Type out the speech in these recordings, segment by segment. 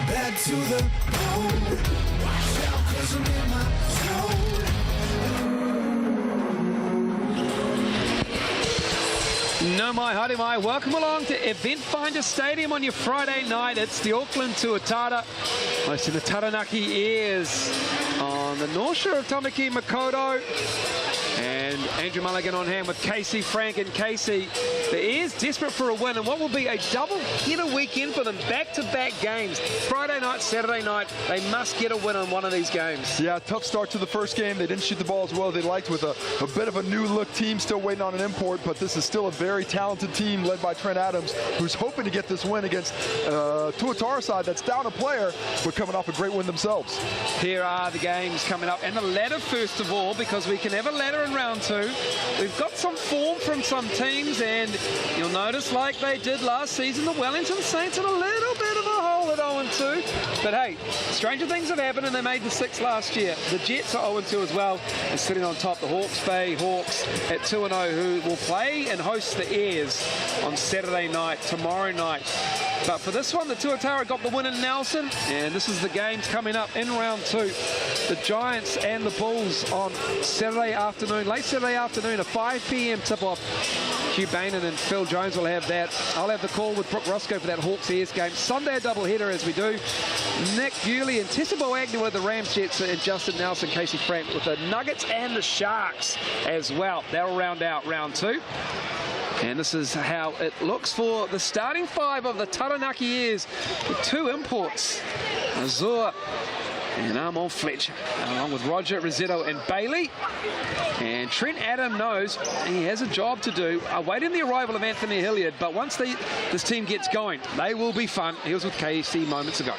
back to the bone. Watch out, 'cause I'm in my zone. No mai, haere mai. Welcome along to Eventfinda Stadium on your Friday night. It's the Auckland Tuatara, hosting the Taranaki Airs on the North Shore of Tamaki Makaurau. And Andrew Mulligan on hand with Casey, Frank and Casey. The Airs desperate for a win, and what will be a double-header weekend for them. Back-to-back games. Friday night, Saturday night, they must get a win on one of these games. Yeah, tough start to the first game. They didn't shoot the ball as well as they liked, with a bit of a new-look team still waiting on an import, but this is still a very talented team led by Trent Adams, who's hoping to get this win against Tuatara side that's down a player, but coming off a great win themselves. Here are the games coming up, and the ladder first of all, because we can have a ladder in round two. We've got some form from some teams, and you'll notice, like they did last season, the Wellington Saints in a little bit of a hole at 0-2. But hey, stranger things have happened, and they made the 6 last year. The Jets are 0-2 as well, and sitting on top, the Hawke's Bay Hawks at 2-0, who will play and host the Airs on Saturday night, tomorrow night. But for this one, the Tuatara got the win in Nelson, and this is the games coming up in round two. The Giants and the Bulls on Saturday afternoon, late Saturday afternoon, a 5 p.m. tip-off. Hugh Bainan and Phil Jones will have that. I'll have the call with Brooke Roscoe for that Hawks Airs game. Sunday, a doubleheader as we do. Nick Bewley and Tessa Agnew with the Rams Jets, and Justin Nelson, Casey Frank with the Nuggets and the Sharks as well. That'll round out round two. And this is how it looks for the starting 5 of the Taranaki Airs, with 2 imports, Azur and Armand Fletcher, along with Roger, Rosetto and Bailey. And Trent Adam knows he has a job to do, awaiting the arrival of Anthony Hilliard, but once this team gets going, they will be fun. He was with KC moments ago.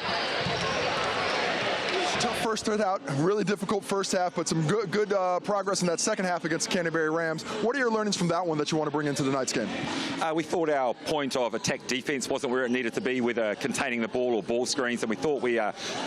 Tough first start out, really difficult first half, but some good progress in that second half against the Canterbury Rams. What are your learnings from that one that you want to bring into tonight's game? We thought our point of attack defense wasn't where it needed to be with containing the ball or ball screens, and we thought we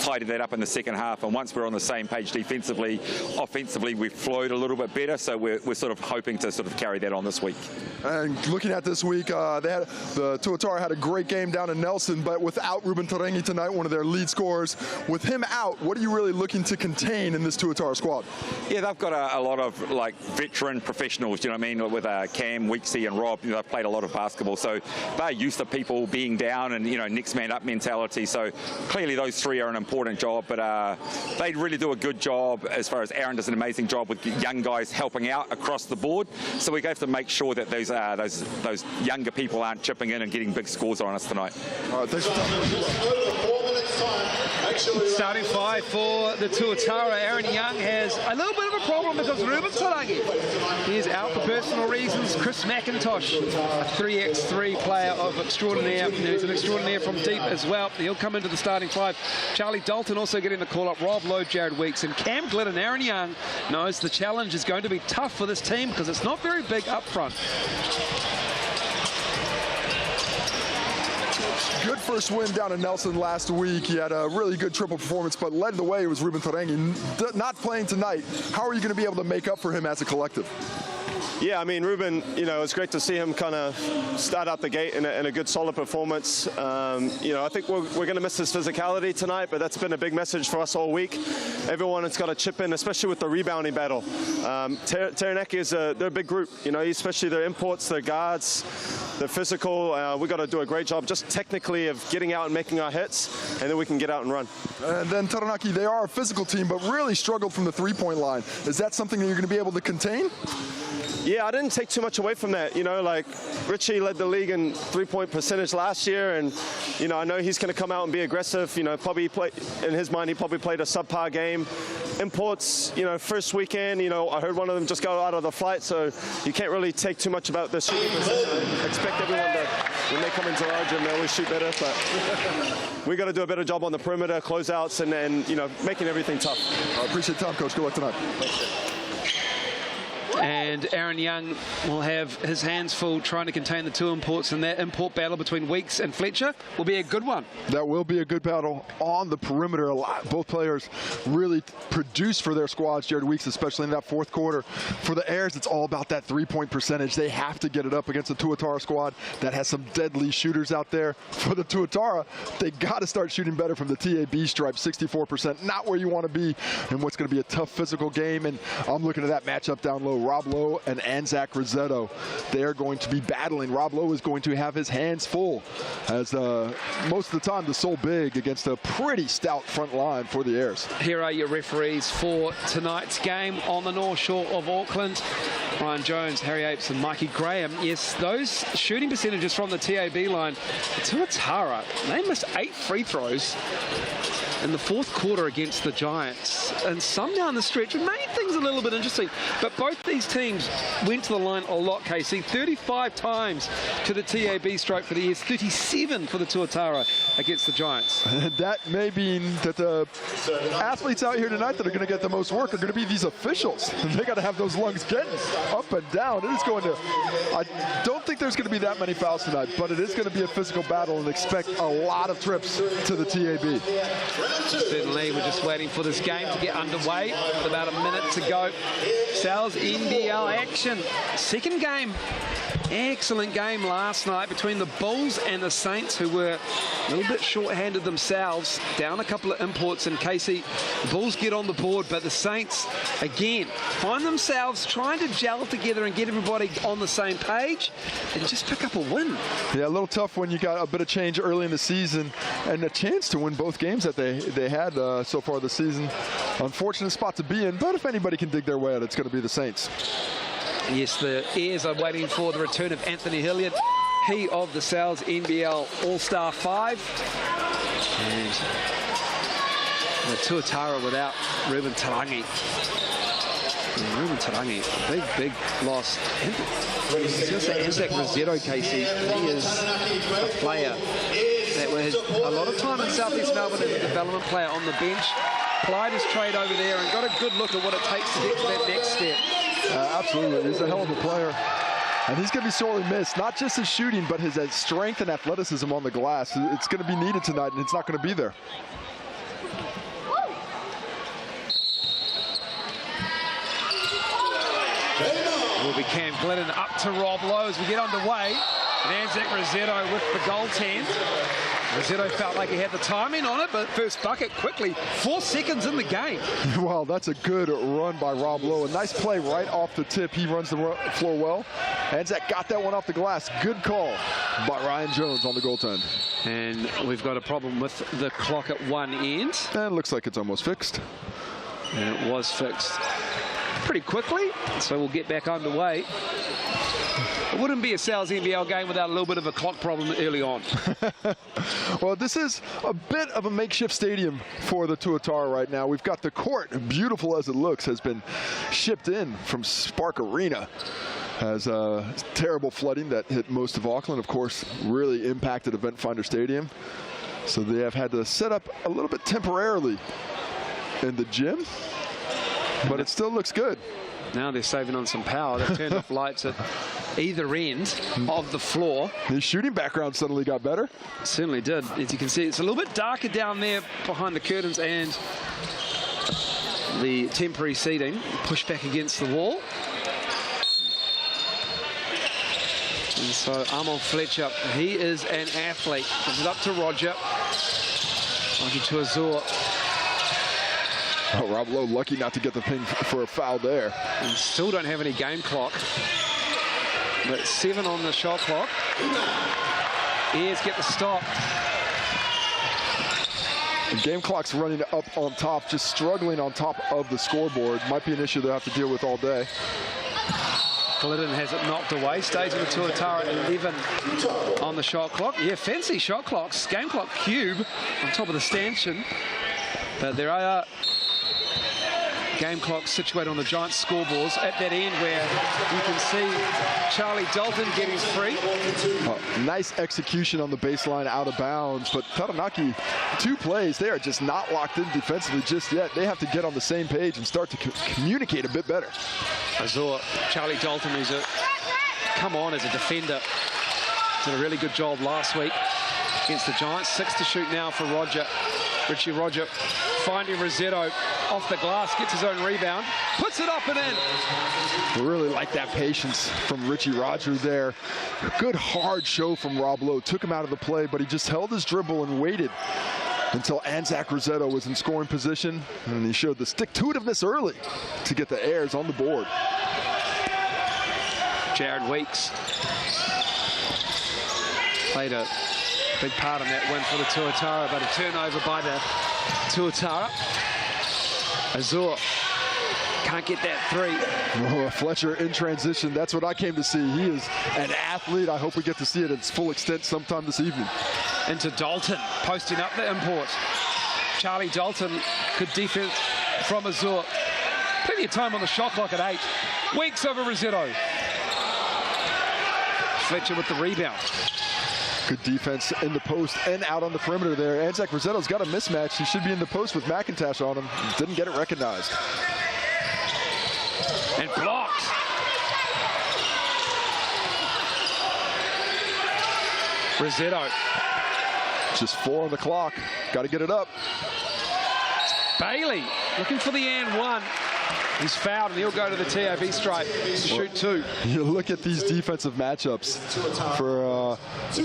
tidied that up in the second half. And once we're on the same page defensively, offensively we flowed a little bit better, so we're sort of hoping to sort of carry that on this week. And looking at this week, the Tuatara had a great game down in Nelson, but without Ruben Tarangi tonight, one of their lead scorers. With him out, what are you really looking to contain in this Tuatara squad? Yeah, they've got a lot of like veteran professionals, you know what I mean, with Cam, Weeksy and Rob. You know, they've played a lot of basketball, so they're used to people being down and, you know, next man up mentality. So clearly those 3 are an important job, but they really do a good job as far as Aaron does an amazing job with young guys helping out across the board. So we have to make sure that those younger people aren't chipping in and getting big scores on us tonight. All right, thanks for Starting 5 for the Tuatara. Aaron Young has a little bit of a problem because Ruben Tarangi is out for personal reasons. Chris McIntosh, a 3x3 player of extraordinaire. He's an extraordinaire from deep as well. He'll come into the starting 5. Charlie Dalton also getting the call-up. Rob Lowe, Jared Weeks, and Cam Glidden. Aaron Young knows the challenge is going to be tough for this team because it's not very big up front. Good first win down in Nelson last week. He had a really good triple performance, but led the way was Ruben Tarangi. Not playing tonight. How are you going to be able to make up for him as a collective? Yeah, I mean, Ruben, you know, it's great to see him kind of start out the gate in a good, solid performance. You know, I think we're going to miss his physicality tonight, but that's been a big message for us all week. Everyone has got to chip in, especially with the rebounding battle. Taranaki they're a big group, you know, especially their imports, their guards, they're physical. We've got to do a great job just technically of getting out and making our hits, and then we can get out and run. And then Taranaki, they are a physical team, but really struggled from the three-point line. Is that something that you're going to be able to contain? Yeah, I didn't take too much away from that. You know, like Richie led the league in three-point percentage last year, and you know, I know he's going to come out and be aggressive. You know, probably in his mind, he probably played a subpar game. Imports, you know, first weekend, you know, I heard one of them just go out of the flight, so you can't really take too much about the shooting percentage. Expect everyone to, when they come into our gym, they always shoot better, but we got to do a better job on the perimeter, closeouts, and you know, making everything tough. I appreciate the time, Coach. Good luck tonight. And And Aaron Young will have his hands full trying to contain the two imports, and that import battle between Weeks and Fletcher will be a good one. That will be a good battle on the perimeter. Both players really produced for their squads, Jared Weeks, especially in that fourth quarter. For the Airs, it's all about that three-point percentage. They have to get it up against the Tuatara squad that has some deadly shooters out there. For the Tuatara, they got to start shooting better from the TAB stripe, 64%. Not where you want to be in what's going to be a tough physical game. And I'm looking at that matchup down low. Rob Lowe and Anzac Rosetto. They are going to be battling. Rob Lowe is going to have his hands full as most of the time the sole big against a pretty stout front line for the Airs. Here are your referees for tonight's game on the North Shore of Auckland. Ryan Jones, Harry Apes and Mikey Graham. Yes, those shooting percentages from the TAB line. Tuatara, they missed 8 free throws in the fourth quarter against the Giants, and some down the stretch made things a little bit interesting. But both these teams went to the line a lot, Casey. 35 times to the TAB stroke for the Airs, 37 for the Tuatara against the Giants. That may mean that the athletes out here tonight that are going to get the most work are going to be these officials. They got to have those lungs getting up and down. It is going to, I don't think there's going to be that many fouls tonight, but it is going to be a physical battle, and expect a lot of trips to the TAB. Certainly, we're just waiting for this game to get underway with about a minute to go. Sal's NBL action. Second game. Excellent game last night between the Bulls and the Saints, who were a little bit short-handed themselves, down a couple of imports. And Casey, the Bulls get on the board, but the Saints, again, find themselves trying to gel together and get everybody on the same page and just pick up a win. Yeah, a little tough when you got a bit of change early in the season and a chance to win both games that they had so far this season. Unfortunate spot to be in, but if anybody can dig their way out, it's going to be the Saints. Yes, the Airs are waiting for the return of Anthony Hilliard, he of the Sal's NBL All-Star 5. And the Tuatara without Ruben Taranaki. Ruben Taranaki, big loss. I was going to say Anzac Rosetto, Casey. He is a player that has a lot of time in Southeast Melbourne as a development player on the bench. Plied his trade over there and got a good look at what it takes to get to that next step. Absolutely, he's a hell of a player. And he's going to be sorely missed, not just his shooting, but his strength and athleticism on the glass. It's going to be needed tonight, and it's not going to be there. Will be Cam Glidden up to Rob Lowe as we get underway. And Anzac Rosetto with the goaltend. Rosetto felt like he had the timing on it, but first bucket quickly. 4 seconds in the game. Well, that's a good run by Rob Lowe. A nice play right off the tip. He runs the floor well. Anzac got that one off the glass. Good call by Ryan Jones on the goaltend. And we've got a problem with the clock at one end. And it looks like it's almost fixed. And it was fixed pretty quickly, so we'll get back underway. It wouldn't be a Sal's NBL game without a little bit of a clock problem early on. Well, this is a bit of a makeshift stadium for the Tuatara right now. We've got the court, beautiful as it looks, has been shipped in from Spark Arena. Has terrible flooding that hit most of Auckland, of course, really impacted Eventfinda Stadium. So they have had to set up a little bit temporarily in the gym, but it still looks good. Now they're saving on some power. They've turned off lights at either end of the floor. The shooting background suddenly got better. Certainly did. As you can see, it's a little bit darker down there behind the curtains and the temporary seating pushed back against the wall. And so Armand Fletcher, he is an athlete. Gives it up to Roger. Roger to Azor. Oh, Rob Lowe lucky not to get the ping for a foul there. And still don't have any game clock. But 7 on the shot clock. Airs get the stop. The game clock's running up on top, just struggling on top of the scoreboard. Might be an issue they'll have to deal with all day. Glidden has it knocked away. Stays with the Tuatara at 11 on the shot clock. Yeah, fancy shot clocks. Game clock cube on top of the stanchion. But there are game clocks situated on the Giants scoreboards at that end where you can see Charlie Dalton getting free. Nice execution on the baseline out of bounds, but Taranaki, 2 plays, they are just not locked in defensively just yet. They have to get on the same page and start to communicate a bit better. Azor, Charlie Dalton, who's come on as a defender. Did a really good job last week against the Giants. 6 to shoot now for Roger. Richie Roger finding Rossetto off the glass, gets his own rebound, puts it up and in. I really like that patience from Richie Rogers there. A good hard show from Rob Lowe. Took him out of the play, but he just held his dribble and waited until Anzac Rossetto was in scoring position, and he showed the stick-to-itiveness early to get the Airs on the board. Jared Weeks played a big part in that win for the Tuatara, but a turnover by the Tuatara. Azor can't get that 3. Oh, Fletcher in transition. That's what I came to see. He is an athlete. I hope we get to see it at its full extent sometime this evening. Into Dalton, posting up the import. Charlie Dalton, good defense from Azor. Plenty of time on the shot clock at 8. Weeks over Rossetto. Fletcher with the rebound. Good defense in the post and out on the perimeter there. Anzac Rossetto's got a mismatch. He should be in the post with McIntosh on him. Didn't get it recognized. And blocked. Rossetto. Just 4 on the clock. Got to get it up. Bailey looking for the and 1. He's fouled and he'll go to the TAB stripe to shoot 2. You look at these defensive matchups for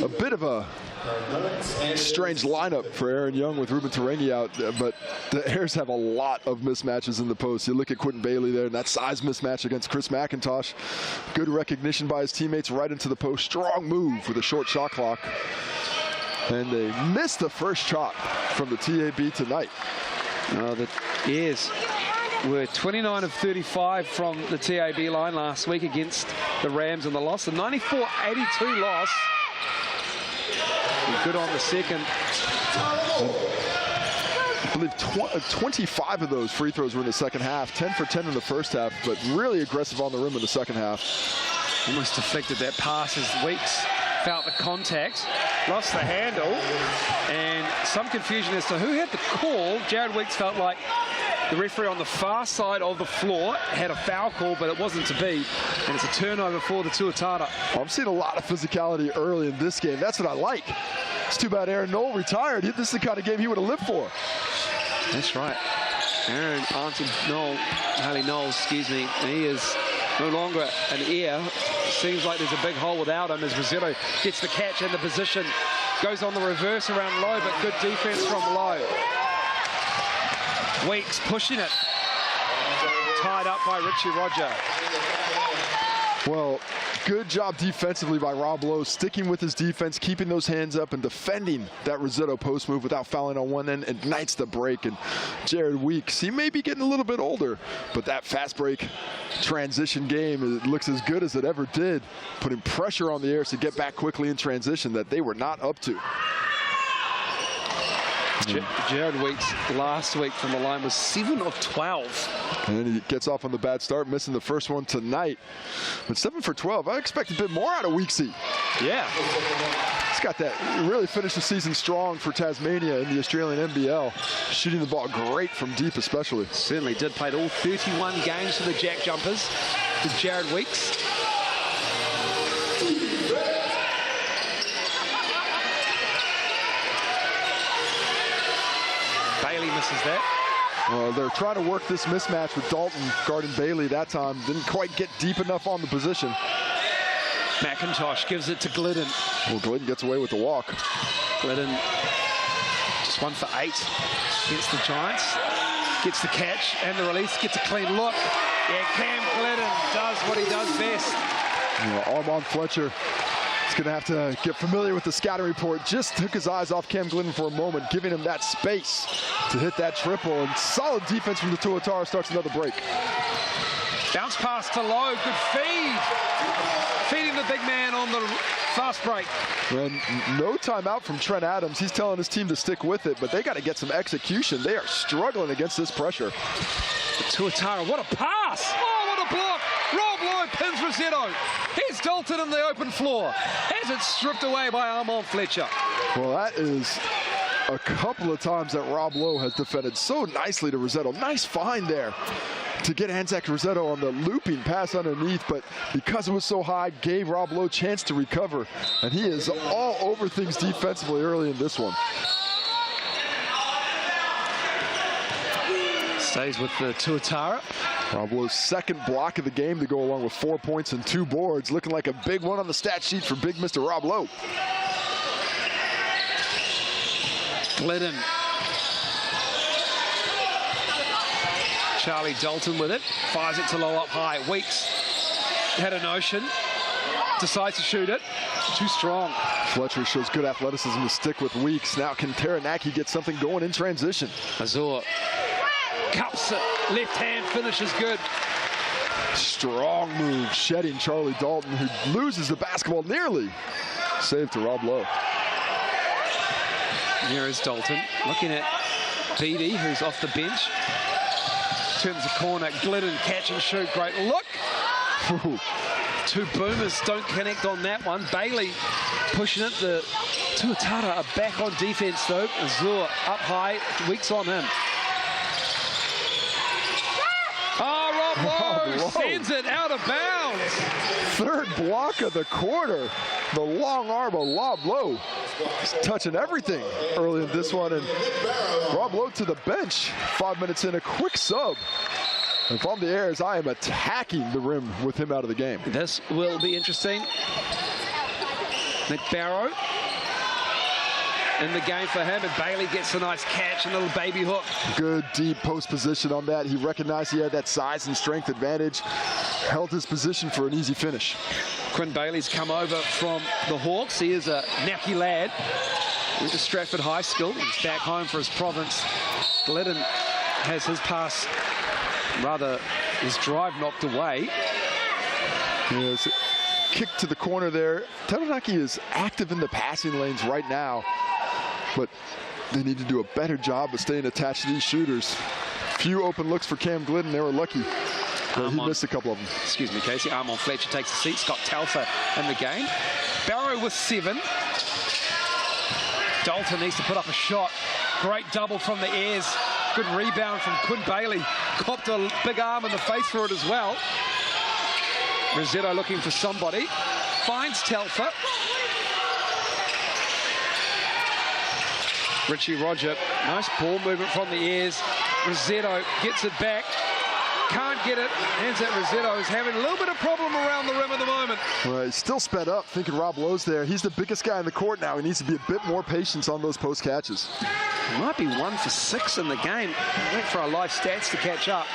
a bit of a strange lineup for Aaron Young with Ruben Terengi out, but the Airs have a lot of mismatches in the post. You look at Quentin Bailey there, and that size mismatch against Chris McIntosh. Good recognition by his teammates right into the post. Strong move with a short shot clock. And they missed the first shot from the TAB tonight. The Airs were 29 of 35 from the TAB line last week against the Rams in the loss. A 94-82 loss. Good on the second. I believe 25 of those free throws were in the second half. 10 for 10 in the first half, but really aggressive on the rim in the second half. Almost deflected that pass as Weeks felt the contact, lost the handle, and some confusion as to who had the call. Jared Weeks felt like the referee on the far side of the floor had a foul call, but it wasn't to be, and it's a turnover for the Tuatara. I've seen a lot of physicality early in this game. That's what I like. It's too bad Aaron Knoll retired. This is the kind of game he would have lived for. That's right. Aaron Auntie Knoll, Haley Knowles, excuse me, he is no longer an Air. Seems like there's a big hole without him as Rossetto gets the catch and the position. Goes on the reverse around Lowe, but good defense from Lowe. Weeks pushing it. Tied up by Richie Roger. Well, good job defensively by Rob Lowe, sticking with his defense, keeping those hands up and defending that Rossetto post move without fouling on one end, and ignites the break. And Jared Weeks, he may be getting a little bit older, but that fast break transition game, it looks as good as it ever did, putting pressure on the Airs to get back quickly in transition that they were not up to. Jared Weeks last week from the line was 7 of 12. And then he gets off on the bad start, missing the first one tonight. But 7 for 12, I expect a bit more out of Weeksy. Yeah. He's got that, really finished the season strong for Tasmania in the Australian NBL. Shooting the ball great from deep especially. Certainly did. Played all 31 games for the Jack Jumpers with Jared Weeks. Bailey misses that. Well, they're trying to work this mismatch with Dalton guarding Bailey that time. Didn't quite get deep enough on the position. McIntosh gives it to Glidden. Well, Glidden gets away with the walk. Glidden just 1 for 8 against the Giants. Gets the catch and the release, gets a clean look. Yeah, Cam Glidden does what he does best. Armand Fletcher is going to have to get familiar with the scouting report. Just took his eyes off Cam Glidden for a moment, giving him that space to hit that triple. And solid defense from the Tuatara starts another break. Bounce pass to Lowe, good feed. Feeding the big man on the fast break. And no timeout from Trent Adams. He's telling his team to stick with it, but they got to get some execution. They are struggling against this pressure. Tuatara, what a pass! Oh, what a block! Rob Lowe pins Rossetto. He's Here's Dalton on the open floor. Has it stripped away by Armand Fletcher. Well, that is a couple of times that Rob Lowe has defended so nicely to Rossetto. Nice find there to get Anzac Rossetto on the looping pass underneath, but because it was so high, gave Rob Lowe a chance to recover. And he is all over things defensively early in this one. Stays with the Tuatara. Rob Lowe's second block of the game to go along with 4 points and 2 boards. Looking like a big one on the stat sheet for big Mr. Rob Lowe. Glidden. Charlie Dalton with it. Fires it to low up high. Weeks had a notion. Decides to shoot it. Too strong. Fletcher shows good athleticism to stick with Weeks. Now can Taranaki get something going in transition? Azor cups it. Left hand finishes good. Strong move, shedding Charlie Dalton, who loses the basketball nearly. Save to Rob Lowe. Here is Dalton looking at Beattie, who's off the bench. Turns the corner. Glidden catch and shoot. Great look. Ooh. 2 boomers don't connect on that one. Bailey pushing it. The Tuatara are back on defense though. Azur up high. Weeks on him. Oh, Rob Lowe sends it out of bounds. Third block of the quarter. The long arm of Rob Lowe. He's touching everything early in this one. And Rob Lowe to the bench. 5 minutes in, a quick sub. And from the airs, I am attacking the rim with him out of the game. This will be interesting. Nick Barrow in the game for him, and Bailey gets a nice catch, a little baby hook. Good deep post position on that. He recognized he had that size and strength advantage. Held his position for an easy finish. Quinn Bailey's come over from the Hawks. He is a Naki lad. Went to Stratford High School. He's back home for his province. Glidden has his pass, rather his drive knocked away. Yes, kick to the corner there. Taranaki is active in the passing lanes right now, but they need to do a better job of staying attached to these shooters. Few open looks for Cam Glidden. They were lucky. But he missed a couple of them. Excuse me, Casey. Armand Fletcher takes a seat. Scott Telfer in the game. Barrow with 7. Dalton needs to put up a shot. Great double from the airs. Good rebound from Quinn Bailey. Copped a big arm in the face for it as well. Rossetto looking for somebody. Finds Telfer. Richie Roger. Nice ball movement from the airs. Rossetto gets it back. Can't get it. Hands at Rossetto, is having a little bit of problem around the rim at the moment. Well, he's still sped up, thinking Rob Lowe's there. He's the biggest guy in the court now. He needs to be a bit more patient on those post catches. Might be 1 for 6 in the game. Wait for our live stats to catch up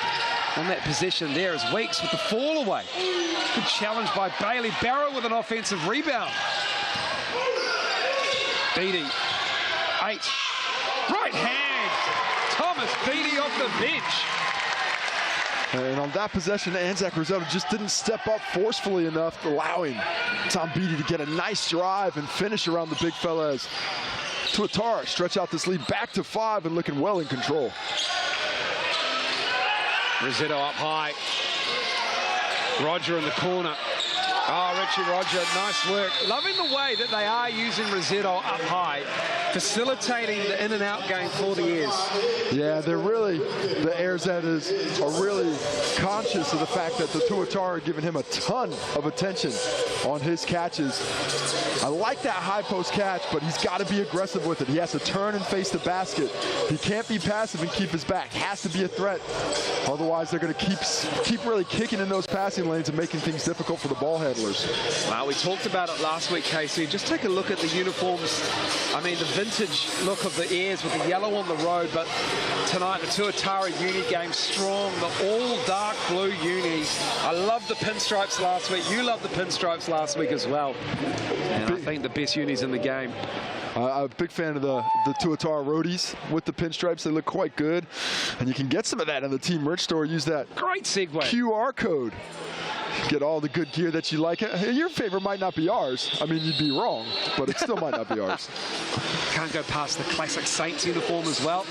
on that possession there as Weeks with the fall away. Good challenge by Bailey. Barrow with an offensive rebound. Beattie, 8. Right hand. Thomas Beattie off the bench. And on that possession, Anzac Rossetto just didn't step up forcefully enough, allowing Tom Beattie to get a nice drive and finish around the big fella as Tuatara stretch out this lead back to 5 and looking well in control. Rossetto up high. Roger in the corner. Oh, Richie Roger, nice work. Loving the way that they are using Rossetto up high, facilitating the in and out game for the airs. Yeah, they're really, the airs that is, are really conscious of the fact that the Tuatara are giving him a ton of attention on his catches. I like that high post catch, but he's got to be aggressive with it. He has to turn and face the basket. He can't be passive and keep his back. Has to be a threat. Otherwise, they're going to keep really kicking in those passing lanes and making things difficult for the ball handlers. Well, we talked about it last week, Casey. Just take a look at the uniforms. I mean, the vintage look of the airs with the yellow on the road, but tonight the Tuatara uni game strong, the all dark blue uni. I loved the pinstripes last week. You loved the pinstripes last week as well. And I think the best unis in the game. I'm a big fan of the Tuatara roadies with the pinstripes. They look quite good. And you can get some of that in the team merch store. Use that great segue QR code get all the good gear that you like. Your favorite might not be ours. I mean, you'd be wrong, but it still might not be ours. Can't go past the classic Saints uniform as well.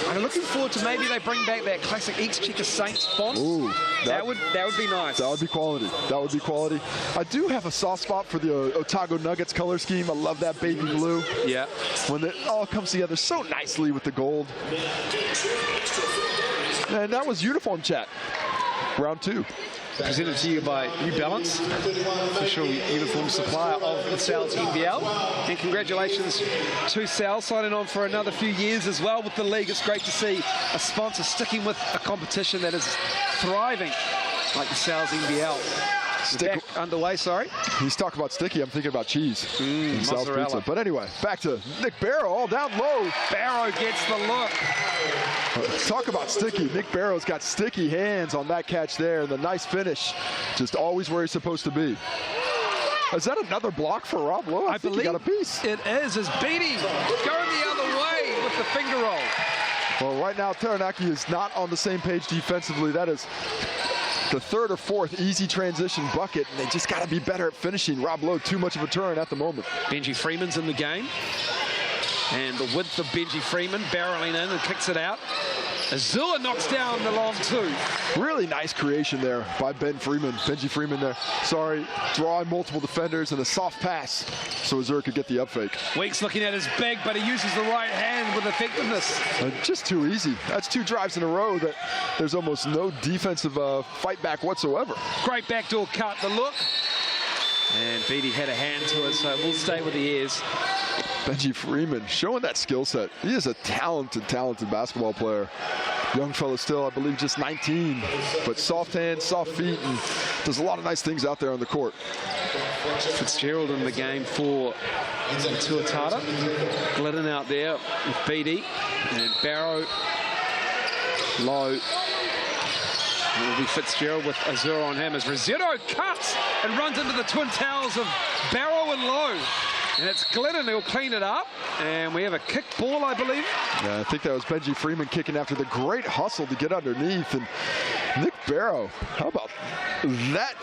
I'm looking forward to maybe they bring back that classic Exchequer Saints font. Ooh, that would be nice. That would be quality. That would be quality. I do have a soft spot for the Otago Nuggets color scheme. I love that baby blue. Yeah. When it all comes together so nicely with the gold. And that was uniform chat. Round 2. Presented to you by New Balance, official uniform supplier of the NZNBL. And congratulations to Sal signing on for another few years as well with the league. It's great to see a sponsor sticking with a competition that is thriving like the NZNBL. Back underway, sorry. He's talking about sticky. I'm thinking about cheese. Sal's mozzarella. pizza. But anyway, back to Nick Barrow, all down low. Barrow gets the look. Talk about sticky. Nick Barrow's got sticky hands on that catch there. The nice finish. Just always where he's supposed to be. Is that another block for Rob Lowe? I think he got a piece. It is. As Beatty going the other way with the finger roll. Well, right now, Taranaki is not on the same page defensively. That is the third or fourth easy transition bucket, and they just got to be better at finishing. Rob Lowe, too much of a turn at the moment. Benji Freeman's in the game. And the width of Benji Freeman barreling in and kicks it out. Azula knocks down the long 2. Really nice creation there by Benji Freeman there. Sorry, drawing multiple defenders and a soft pass so Azura could get the up fake. Weeks looking at his big, but he uses the right hand with effectiveness. Just too easy. That's 2 drives in a row that there's almost no defensive fight back whatsoever. Great backdoor cut, the look. And Beatty had a hand to it, so we'll stay with the ears. Benji Freeman showing that skill set. He is a talented basketball player. Young fella still, I believe, just 19. But soft hands, soft feet, and does a lot of nice things out there on the court. Fitzgerald in the game for Tuatara. Glidden out there with Beatty. And Barrow low. It will be Fitzgerald with Azura on him as Rossetto cuts and runs into the twin towers of Barrow and Lowe. And it's Glidden who'll clean it up. And we have a kick ball, I believe. Yeah, I think that was Benji Freeman kicking after the great hustle to get underneath. And Nick Barrow, how about that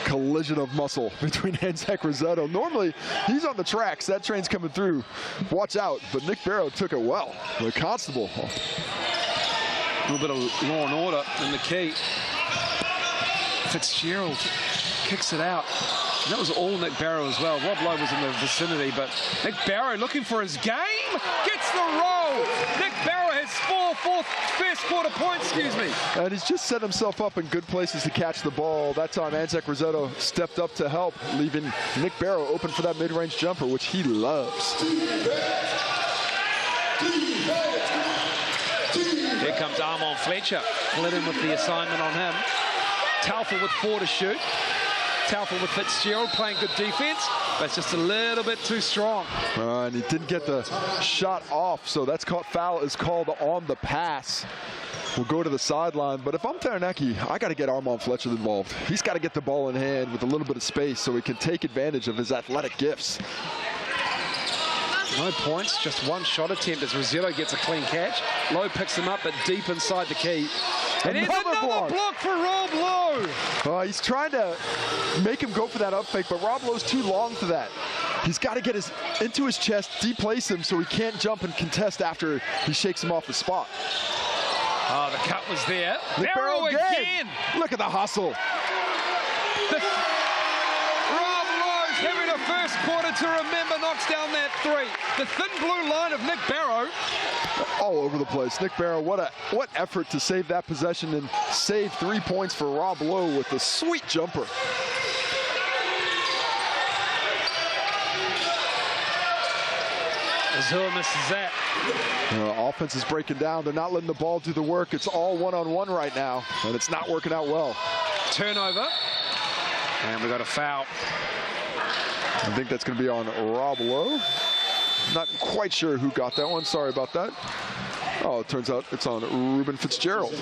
collision of muscle between Anzac Rossetto? Normally, he's on the tracks. That train's coming through. Watch out. But Nick Barrow took it well. The constable. A little bit of law and order in the key. Fitzgerald kicks it out. And that was all Nick Barrow as well. Rob Lowe was in the vicinity, but Nick Barrow looking for his game. Gets the roll. Nick Barrow has first quarter points, And he's just set himself up in good places to catch the ball. That time, Anzac Rossetto stepped up to help, leaving Nick Barrow open for that mid-range jumper, which he loves. Here comes Armand Fletcher. Glidden with the assignment on him. Taufel with 4 to shoot. Taufel with Fitzgerald playing good defense, but it's just a little bit too strong. And he didn't get the shot off, so that's called foul is called on the pass. We'll go to the sideline, but if I'm Taranaki, I got to get Armand Fletcher involved. He's got to get the ball in hand with a little bit of space so he can take advantage of his athletic gifts. No points, just 1 shot attempt as Rossetto gets a clean catch. Lowe picks him up, but deep inside the key. And here's another block for Rob Lowe. He's trying to make him go for that up fake, but Rob Lowe's too long for that. He's got to get into his chest, deplace him so he can't jump and contest after he shakes him off the spot. Oh, the cut was there. Nick Barrow again. Look at the hustle. Rob Lowe's having a first quarter to remember, knocks down that 3. The thin blue line of Nick Barrow. All over the place. Nick Barrow, what effort to save that possession and save 3 points for Rob Lowe with a sweet jumper. Azura misses that. Offense is breaking down. They're not letting the ball do the work. It's all one-on-one right now, and it's not working out well. Turnover. And we got a foul. I think that's going to be on Rob Lowe. Not quite sure who got that one. Sorry about that. Oh, it turns out it's on Ruben Fitzgerald.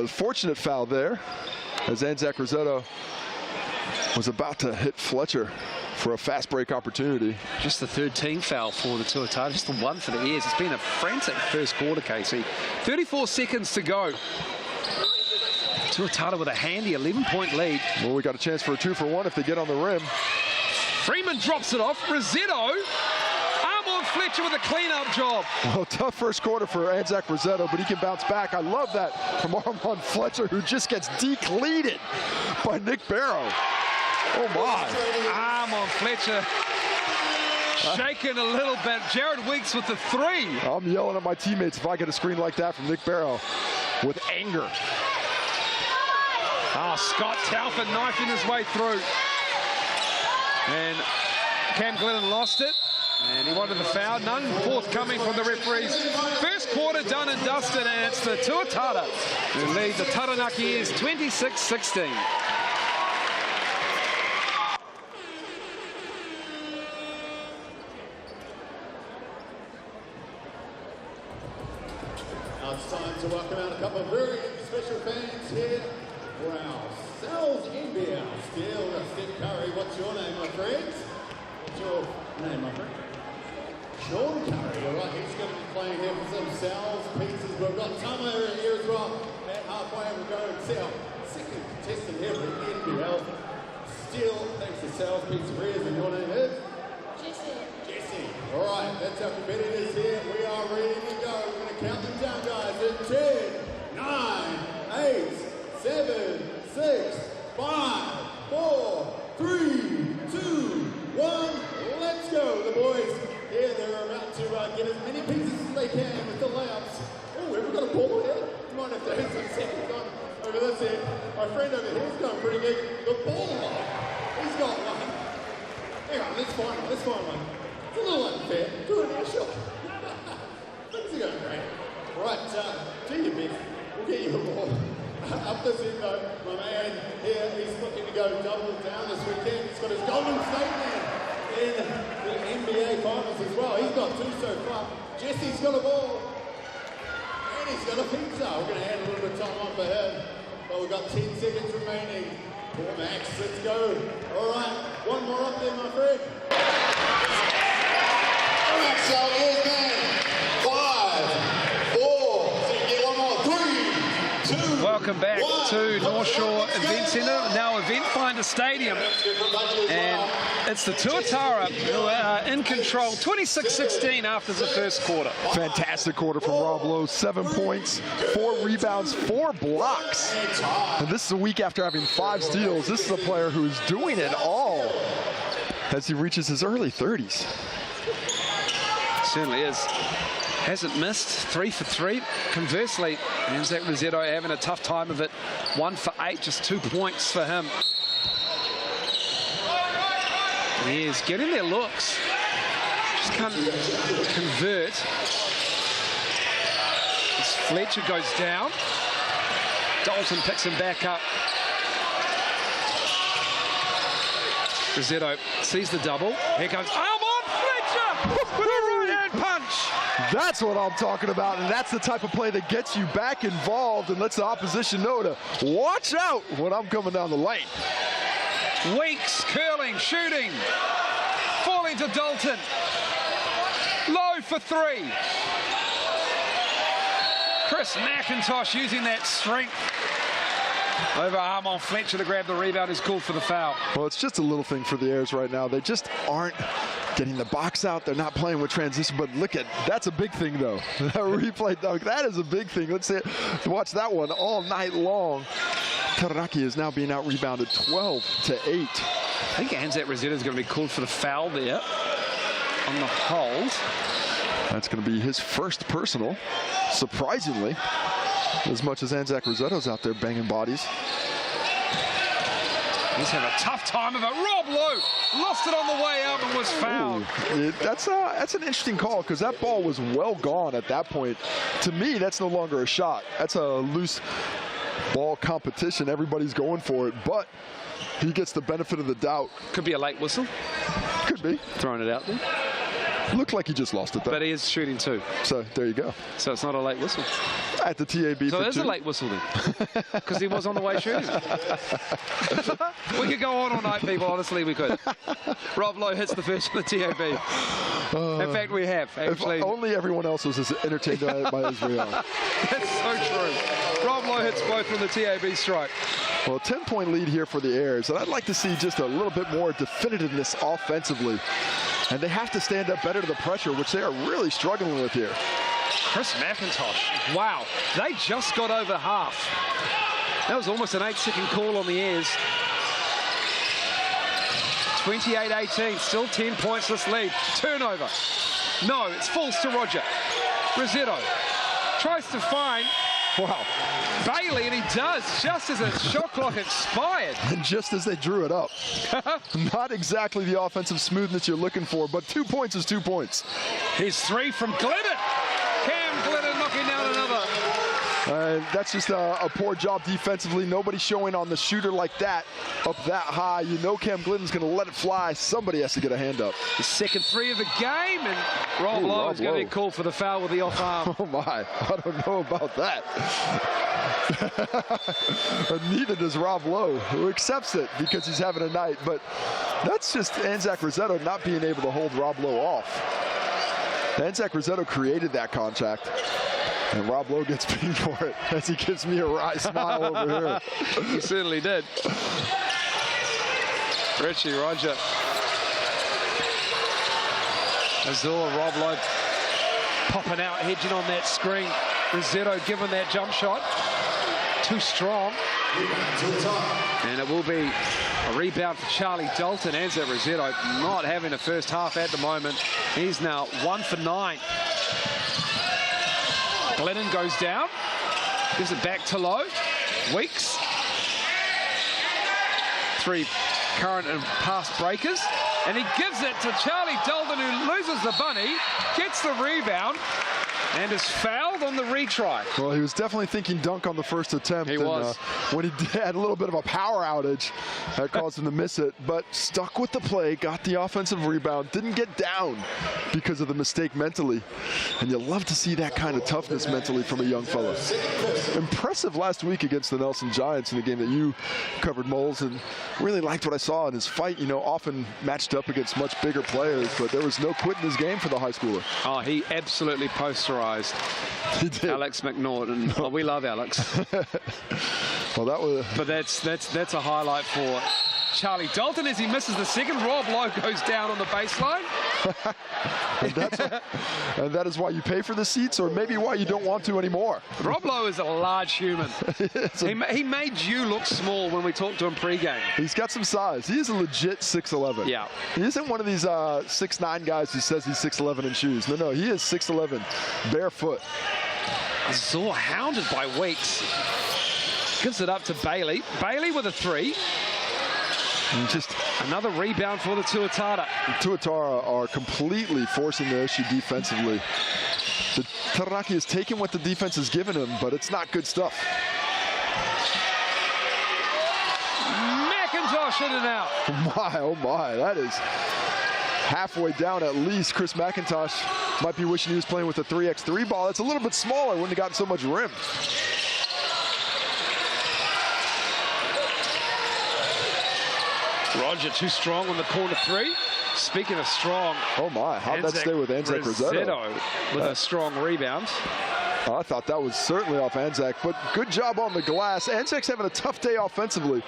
Fortunate foul there, as Anzac Rossetto was about to hit Fletcher for a fast break opportunity. Just the 3rd team foul for the Tuatara, just the 1 for the Ears. It's been a frantic first quarter, Casey. 34 seconds to go. Tuatara with a handy 11-point lead. Well, we got a chance for a 2-for-1 if they get on the rim. Freeman drops it off. Rosetto. Fletcher with a clean-up job. Well, tough first quarter for Anzac Rosetto, but he can bounce back. I love that from Armand Fletcher, who just gets decleated by Nick Barrow. Oh, my. Armand Fletcher shaking a little bit. Jared Weeks with the 3. I'm yelling at my teammates if I get a screen like that from Nick Barrow with anger. Oh, Scott Taufin knifing his way through. And Cam Glennon lost it. And he wanted the foul. None forthcoming from the referees. First quarter done and dusted, and it's the Tuatara who lead the Taranaki 26-16. Now it's time to welcome out a couple of very special fans here for our NZNBL. Still Steve Curry. What's your name, my friends? What's your name, my friend? Sean Curry, all right, he's going to be playing here for some Sal's pieces. We've got Tamo here as well. At halfway, we'll go and see our second contestant here for the NBL. Still, thanks to Sal's Pizzerias, and your name is? Jesse. All right, that's our competitors here. We are ready to go. We're going to count them down, guys. In 10, 9, 8, 7, 6, 5, 4, 3, 2, 1. Let's go, the boys. Here they're about to get as many pieces as they can with the layups. Oh, have we got a ball here? You might have to hit some seconds on over this end. My friend over here is going pretty good. The ball, he's got one. Hang on, let's find one. Let's find one. It's a little unfair. Do it in a shot. Things are going great. Right, do your best. We'll get you a ball. Up this end though, my man here, he's looking to go double down this weekend. He's got his Golden State man in the NBA Finals as well. He's got 2 so far. Jesse's got a ball. And he's got a pizza. We're going to add a little bit of time on for him. But we've got 10 seconds remaining. Poor Max, let's go. All right, one more up there, my friend. All right, so here's man. 5, 4. So you get one more. 3, 2. Welcome back to North Shore Event Centre, now Eventfinda Stadium. And it's the Tuatara who are in control, 26-16 after the first quarter. Fantastic quarter from Rob Lowe. 7 points, 4 rebounds, 4 blocks. And this is a week after having 5 steals. This is a player who's doing it all as he reaches his early 30s. Certainly is. Hasn't missed, 3 for 3. Conversely, Anzac Rosetto having a tough time of it. 1 for 8, just 2 points for him. He's getting their looks. Just can't convert. As Fletcher goes down. Dalton picks him back up. Rosetto sees the double. Here comes Armand Fletcher with a right-hand punch. That's what I'm talking about, and that's the type of play that gets you back involved and lets the opposition know to watch out when I'm coming down the lane. Weeks curling, shooting, falling to Dalton. Low for 3. Chris McIntosh using that strength over Armand Fletcher to grab the rebound. Is called for the foul. Well, it's just a little thing for the Airs right now. They just aren't getting the box out. They're not playing with transition, but look at, that's a big thing though. That replay dunk, that is a big thing. Let's see, watch that one all night long. Taranaki is now being out-rebounded 12-8. I think Anzac Rosetto is going to be called for the foul there on the hold. That's going to be his first personal, surprisingly, as much as Anzac Rosetto's out there banging bodies. He's having a tough time of it. Rob Lowe lost it on the way out and was fouled. Ooh, that's an interesting call because that ball was well gone at that point. To me, that's no longer a shot. That's a loose ball competition. Everybody's going for it, but he gets the benefit of the doubt. Could be a late whistle. Could be. Throwing it out there. Looked like he just lost it, though. But he is shooting too. So there you go. So it's not a late whistle. At the TAB. So for it is 2. a late whistle then, because he was on the way shooting. We could go on all night, people. Honestly, we could. Rob Lowe hits the first of the TAB. In fact, we have actually. If only everyone else was as entertained by as we are. That's so true. Rob Lowe hits both from the TAB strike. Well, a 10-point lead here for the Airs, and I'd like to see just a little bit more definitiveness offensively. And they have to stand up better to the pressure, which they are really struggling with here. Chris McIntosh, wow, they just got over half. That was almost an 8-second call on the Airs. 28-18, still 10 points this lead. Turnover. No, it's falls to Roger. Rossetto tries to find, wow, Bailey, and he does, just as the shot clock expired. And just as they drew it up. Not exactly the offensive smoothness you're looking for, but 2 points is 2 points. Here's three from Glennon. Cam Glennon knocking down another. That's just a poor job defensively. Nobody showing on the shooter like that, up that high. You know Cam Glidden's going to let it fly. Somebody has to get a hand up. The second three of the game, and Rob Lowe is going to get called for the foul with the off arm. Oh my, I don't know about that. Neither does Rob Lowe, who accepts it because he's having a night. But that's just Anzac Rossetto not being able to hold Rob Lowe off. Anzac Rossetto created that contact. And Rob Lowe gets paid for it as he gives me a wry smile over here. He certainly did. Richie Roger. Azor, Rob Lowe popping out, hedging on that screen. Rossetto given that jump shot. Too strong. And it will be a rebound for Charlie Dalton. Anzac Rossetto not having a first half at the moment. He's now 1 for 9. Glennon goes down, gives it back to Lowe. Weeks. 3 current and past breakers. And he gives it to Charlie Dalton, who loses the bunny, gets the rebound, and is fouled on the retry. Well, he was definitely thinking dunk on the first attempt. He was. When he had a little bit of a power outage, that caused him to miss it, but stuck with the play, got the offensive rebound, didn't get down because of the mistake mentally. And you love to see that kind of toughness mentally from a young fella. Impressive last week against the Nelson Giants in the game that you covered, Moles, and really liked what I saw in his fight. You know, often matched up against much bigger players, but there was no quit in his game for the high schooler. Oh, he absolutely posterized Alex McNaughton. Oh, we love Alex. Well, that was. But that's a highlight for Charlie Dalton as he misses the second. Rob Lowe goes down on the baseline. and that is why you pay for the seats, or maybe why you don't want to anymore. Rob Lowe is a large human. He made you look small when we talked to him pre-game. He's got some size. He is a legit 6'11". Yeah. He isn't one of these 6'9" guys who says he's 6'11" in shoes. No, he is 6'11", barefoot. Azor hounded by Weeks. Gives it up to Bailey. Bailey with a 3. And just another rebound for the Tuatara. The Tuatara are completely forcing the issue defensively. The Taranaki has taken what the defense has given him, but it's not good stuff. McIntosh in and out. Oh my, that is halfway down at least. Chris McIntosh might be wishing he was playing with a 3x3 ball. It's a little bit smaller, wouldn't have gotten so much rim. Roger too strong on the corner 3. Speaking of strong. Oh my, how'd that stay with Anzac Rossetto? With a strong rebound. I thought that was certainly off Anzac, but good job on the glass. Anzac's having a tough day offensively,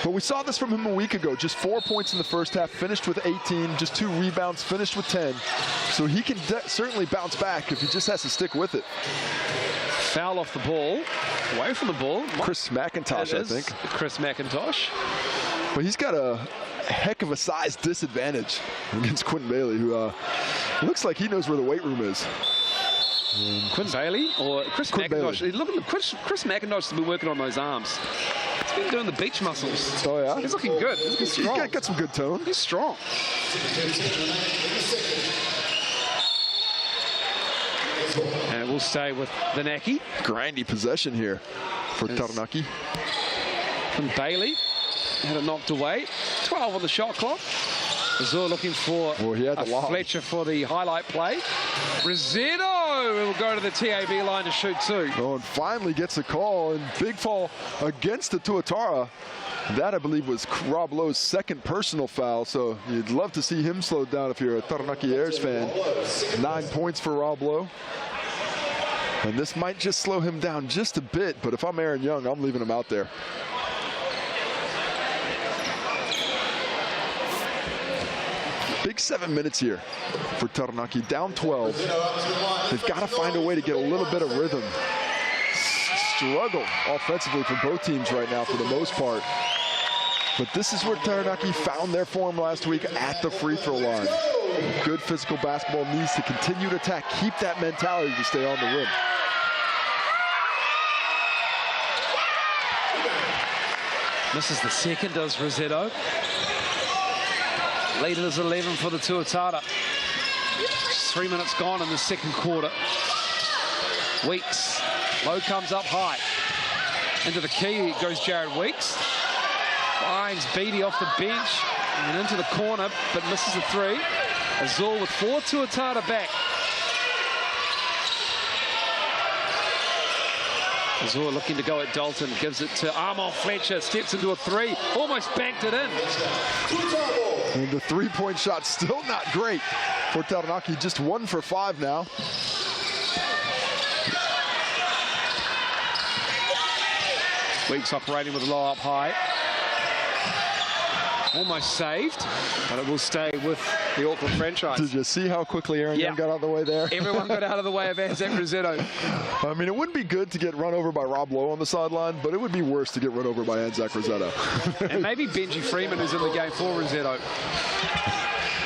but we saw this from him a week ago. Just 4 points in the first half, finished with 18, just 2 rebounds, finished with 10. So he can certainly bounce back if he just has to stick with it. Foul off the ball, away from the ball. Chris McIntosh, I think. Chris McIntosh. But he's got a heck of a size disadvantage against Quentin Bailey, who looks like he knows where the weight room is. Quinn Bailey or Chris McIntosh? Look at Chris McIntosh has been working on those arms. He's been doing the beach muscles. Oh yeah, he's looking good. He's strong. He's got some good tone. He's strong. And it will stay with the Naki. Grindy possession here for Taranaki. From Bailey. Had it knocked away. 12 on the shot clock. Azor looking for Fletcher for the highlight play. Rossetto will go to the TAB line to shoot 2. Oh, and finally gets a call, and big fall against the Tuatara. That, I believe, was Rob Lowe's second personal foul, so you'd love to see him slowed down if you're a Taranaki Airs fan. 9 points for Rob Lowe. And this might just slow him down just a bit, but if I'm Aaron Young, I'm leaving him out there. Big 7 minutes here for Taranaki, down 12. They've got to find a way to get a little bit of rhythm. Struggle offensively for both teams right now for the most part. But this is where Taranaki found their form last week at the free throw line. Good physical basketball needs to continue to attack, keep that mentality to stay on the rim. Misses the second, does Rossetto. Lead is 11 for the Tuatara. 3 minutes gone in the second quarter. Weeks. Low comes up high. Into the key goes Jared Weeks. Finds Beattie off the bench and into the corner, but misses the three. Azul with 4 Tuatara back. Azul looking to go at Dalton, gives it to Armand Fletcher, steps into a three, almost banked it in. And the three-point shot still not great for Taranaki, just 1 for 5 now. Weeks operating with a low up high. Almost saved, but it will stay with the Auckland franchise. Did you see how quickly Aaron Young got out of the way there? Everyone got out of the way of Anzac Rossetto. I mean, it wouldn't be good to get run over by Rob Lowe on the sideline, but it would be worse to get run over by Anzac Rossetto. And maybe Benji Freeman, who's in the game for Rossetto.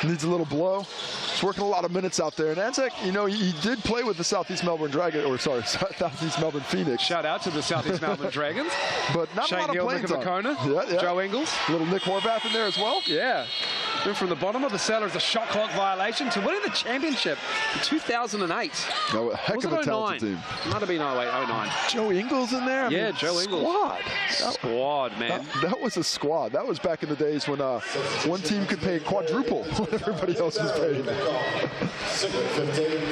Needs a little blow. He's working a lot of minutes out there. And Anzac, you know, he did play with the Southeast Melbourne Dragons, or sorry, Southeast Melbourne Phoenix. Shout out to the Southeast Melbourne Dragons. But not Shane a lot of playing time. Yeah. Joe Ingles. A little Nick Horvath in there as well. Yeah. Went from the bottom of the cellar as a shot clock violation to winning the championship in 2008. Oh, a heck of a talented team. Might have been 08, 09. Joe Ingles in there? Yeah, Joe Ingles. Squad, man. That was a squad. That was back in the days when one team could pay quadruple what everybody else was paying.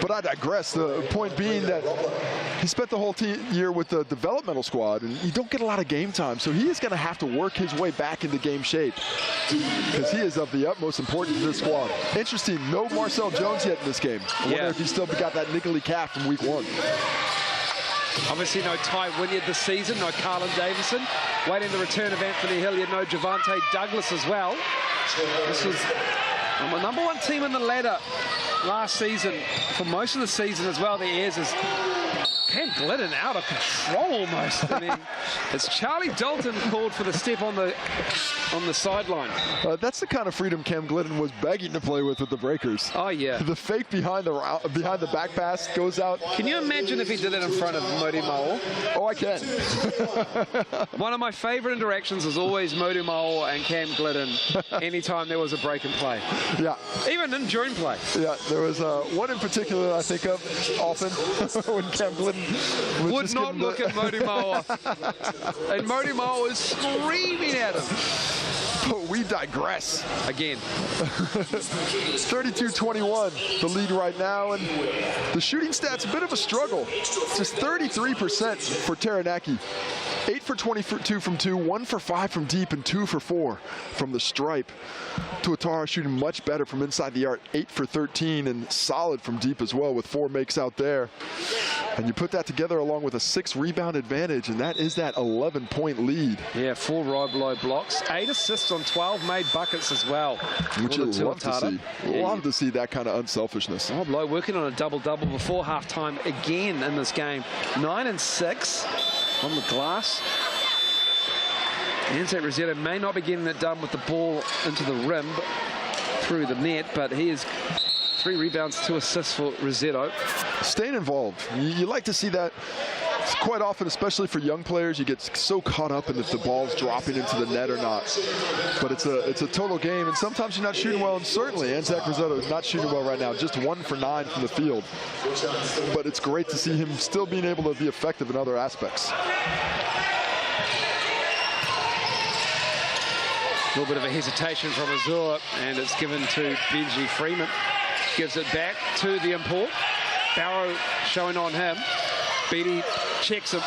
But I digress. The point being that he spent the whole year with the developmental squad, and you don't get a lot of game time, so he is going to have to work his way back into game shape because he is of the utmost importance to this squad. Interesting, no Marcel Jones yet in this game. I wonder if he's still got that niggly calf from week 1. Obviously no Ty Wynyard this season, no Carlin Davison. Waiting the return of Anthony Hilliard, no Javante Douglas as well. This was the number 1 team in the ladder last season, for most of the season as well. The Airs is Cam Glidden out of control almost. I mean, it's Charlie Dalton called for the step on the sideline. That's the kind of freedom Cam Glidden was begging to play with the Breakers. Oh yeah. The fake behind the back pass goes out. Can you imagine if he did it in front of Modi Mao? Oh, I can. One of my favorite interactions is always Modi Mao and Cam Glidden anytime there was a break and play. Yeah. Even in during play. Yeah, there was one in particular I think of often when Cam Glidden would not look at Modi Mao. And Modi Mao is screaming at him. But we digress. Again. 32-21, the lead right now, and the shooting stats a bit of a struggle. Just 33% for Taranaki. 8 for 22 from 2, 1 for 5 from deep, and 2 for 4 from the stripe. Tuatara shooting much better from inside the arc, 8 for 13, and solid from deep as well with 4 makes out there. And you put that together along with a 6 rebound advantage, and that is that 11-point lead. Yeah, 4 Rob Lowe blocks, 8 assists on 12 made buckets as well. Which you love to see. Love to see that kind of unselfishness. Rob Lowe working on a double-double before halftime again in this game. 9 and 6 on the glass. Anzac Rossetto may not be getting it done with the ball into the rim through the net, but he is 3 rebounds, 2 assists for Rossetto. Staying involved. You like to see that quite often, especially for young players. You get so caught up in if the ball's dropping into the net or not. But it's a total game, and sometimes you're not shooting well, and certainly Anzac Rossetto is not shooting well right now. Just 1 for 9 from the field. But it's great to see him still being able to be effective in other aspects. A little bit of a hesitation from Azur, and it's given to Benji Freeman. Gives it back to the import. Barrow showing on him. Beattie checks him,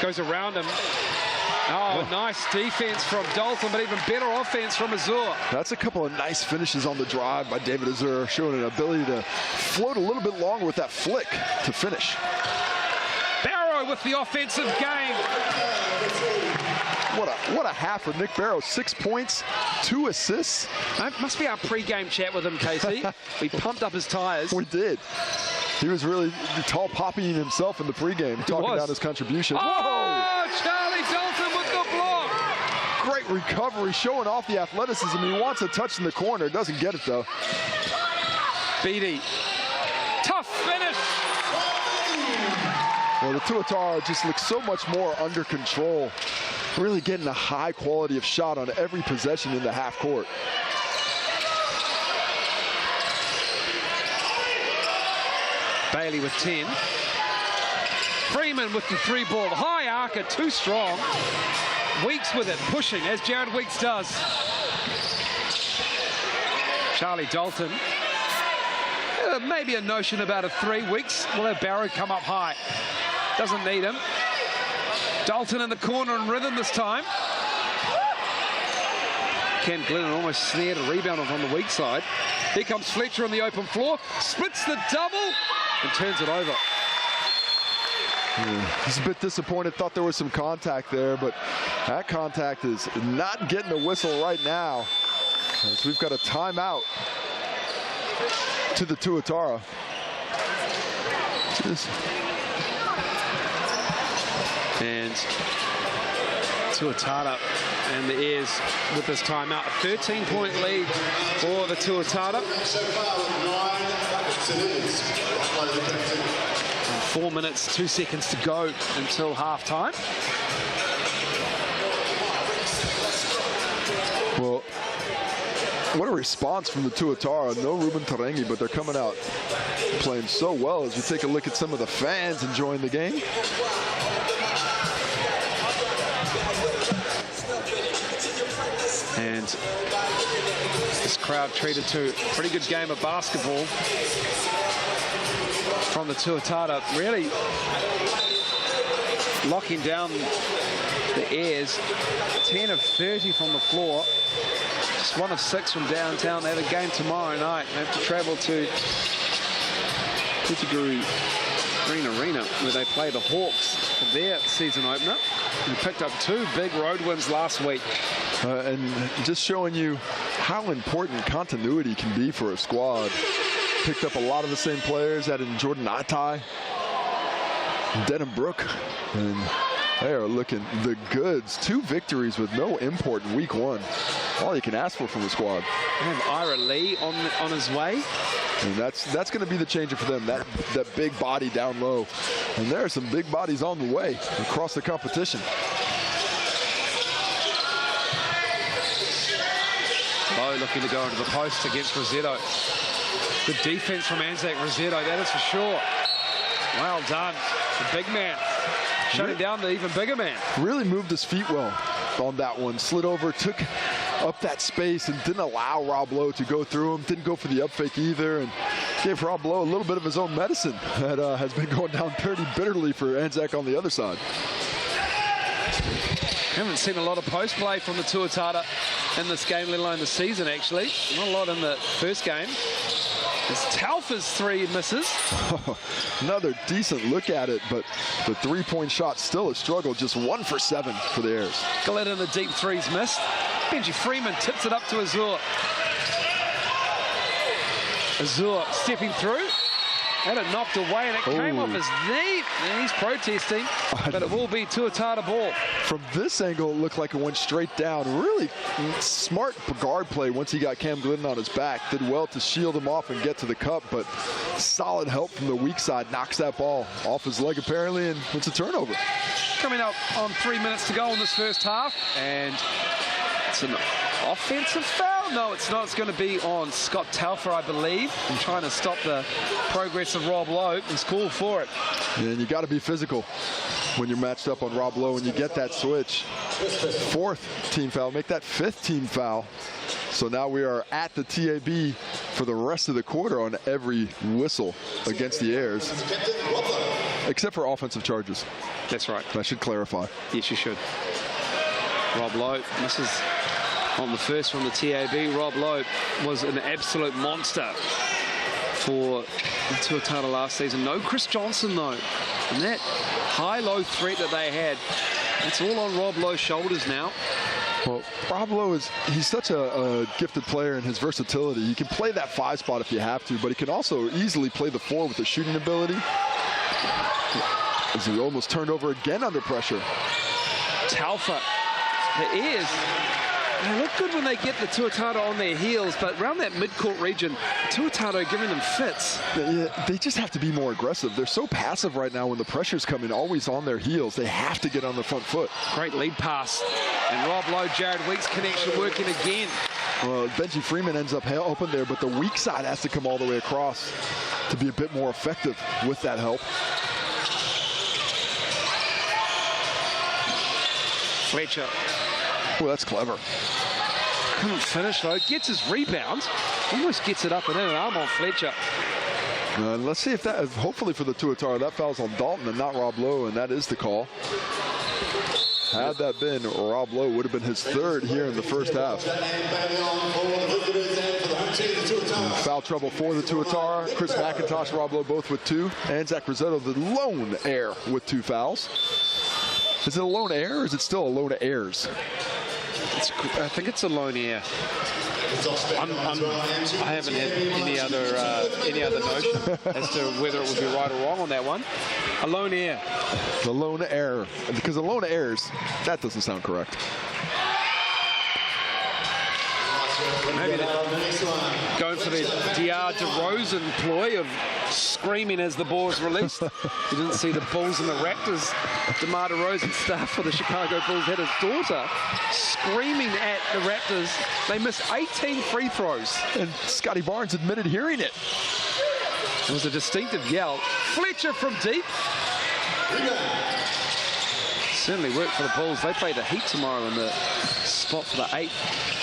goes around him. Oh, nice defense from Dalton, but even better offense from Azur. That's a couple of nice finishes on the drive by David Azur, showing an ability to float a little bit longer with that flick to finish. Barrow with the offensive game. What a half for Nick Barrow. 6 points, 2 assists. That must be our pre-game chat with him, Casey. We pumped up his tyres. We did. He was really tall popping himself in the pregame, talking about his contribution. Oh, Charlie Dalton with the block. Great recovery, showing off the athleticism. He wants a touch in the corner, doesn't get it though. Beatty, tough finish. Well, the Tuatara just looks so much more under control, really getting a high quality of shot on every possession in the half court. Bailey with 10. Freeman with the 3 ball. High arcer, too strong. Weeks with it, pushing, as Jared Weeks does. Charlie Dalton. Maybe a notion about a 3. Weeks will have Barrow come up high. Doesn't need him. Dalton in the corner and rhythm this time. Cam Glennon almost snared a rebound on the weak side. Here comes Fletcher on the open floor. Splits the double and turns it over. He's a bit disappointed, thought there was some contact there, but that contact is not getting a whistle right now, as we've got a timeout to the Tuatara. And Tuatara and the Airs with this timeout. A 13-point lead for the Tuatara. So far with 9 4 minutes, 2 seconds to go until half-time. Well, what a response from the Tuatara. No Ruben Taranaki, but they're coming out playing so well as we take a look at some of the fans enjoying the game. And this crowd treated to a pretty good game of basketball from the Tuatara, really locking down the Airs. 10 of 30 from the floor. Just 1 of 6 from downtown. They have a game tomorrow night. They have to travel to Putugu Green Arena, where they play the Hawks for their season opener. They picked up 2 big road wins last week. And just showing you how important continuity can be for a squad. Picked up a lot of the same players, added Jordan Atai, Denham Brook, and they are looking the goods. 2 victories with no import in week 1. All you can ask for from the squad. And Ira Lee on his way. And that's going to be the changer for them, that big body down low. And there are some big bodies on the way across the competition. Lowe looking to go into the post against Rossetto. Good defense from Anzac Rossetto, that is for sure. Well done. The big man shutting down the even bigger man. Really moved his feet well on that one. Slid over, took up that space, and didn't allow Rob Lowe to go through him. Didn't go for the up fake either, and gave Rob Lowe a little bit of his own medicine that has been going down pretty bitterly for Anzac on the other side. Haven't seen a lot of post play from the Tuatara in this game, let alone the season, actually. Not a lot in the first game. As Taufa's 3 misses. Another decent look at it, but the 3-point shot still a struggle. Just 1 for 7 for the Airs. Glenn in the deep 3's missed. Benji Freeman tips it up to Azur. Azur stepping through. Had it knocked away, and it came off his knee. And he's protesting, but it will be Tuatara ball. From this angle, it looked like it went straight down. Really smart guard play once he got Cam Glidden on his back. Did well to shield him off and get to the cup, but solid help from the weak side. Knocks that ball off his leg, apparently, and it's a turnover. Coming up on 3 minutes to go in this first half, and it's an offensive foul. No, it's not. It's going to be on Scott Taufa, I believe, and trying to stop the progress of Rob Lowe. He's called for it. And you got to be physical when you're matched up on Rob Lowe and you get that switch. 4th team foul, make that 5th team foul. So now we are at the TAB for the rest of the quarter on every whistle against the Airs, except for offensive charges. That's right. I should clarify. Yes, you should. Rob Lowe misses on the first from the TAB. Rob Lowe was an absolute monster for the Tuatara last season. No Chris Johnson, though. And that high-low threat that they had, it's all on Rob Lowe's shoulders now. Well, Rob Lowe he's such a gifted player in his versatility. He can play that 5 spot if you have to, but he can also easily play the 4 with the shooting ability. As he almost turned over again under pressure. Taufa, the ears, they look good when they get the Tuatara on their heels, but around that mid-court region, Tuatara are giving them fits. They just have to be more aggressive. They're so passive right now when the pressure's coming, always on their heels. They have to get on the front foot. Great lead pass. And Rob Lowe, Jared Weeks connection working again. Benji Freeman ends up open there, but the weak side has to come all the way across to be a bit more effective with that help. Fletcher. Well, that's clever. Couldn't finish though. Gets his rebound. Almost gets it up and in, and arm on Fletcher. Let's see if that, hopefully for the Tuatara, that foul's on Dalton and not Rob Lowe, and that is the call. Had that been, Rob Lowe would have been his 3rd here in the first half. Foul trouble for the Tuatara. Chris McIntosh, Rob Lowe both with 2. And Zach Rosetto, the lone heir with 2 fouls. Is it a lone heir or is it still a lone heirs? I think it's a lone heir. I haven't had any other notion as to whether it would be right or wrong on that one. A lone heir. The lone heir. Because the lone heirs, that doesn't sound correct. Maybe they're going for the DR DeRozan ploy of screaming as the ball is released. You didn't see the Bulls and the Raptors. DeMar DeRozan, staff for the Chicago Bulls, had his daughter screaming at the Raptors. They missed 18 free throws. And Scotty Barnes admitted hearing it. It was a distinctive yell. Fletcher from deep. Certainly worked for the Bulls. They play the Heat tomorrow in the spot for the 8th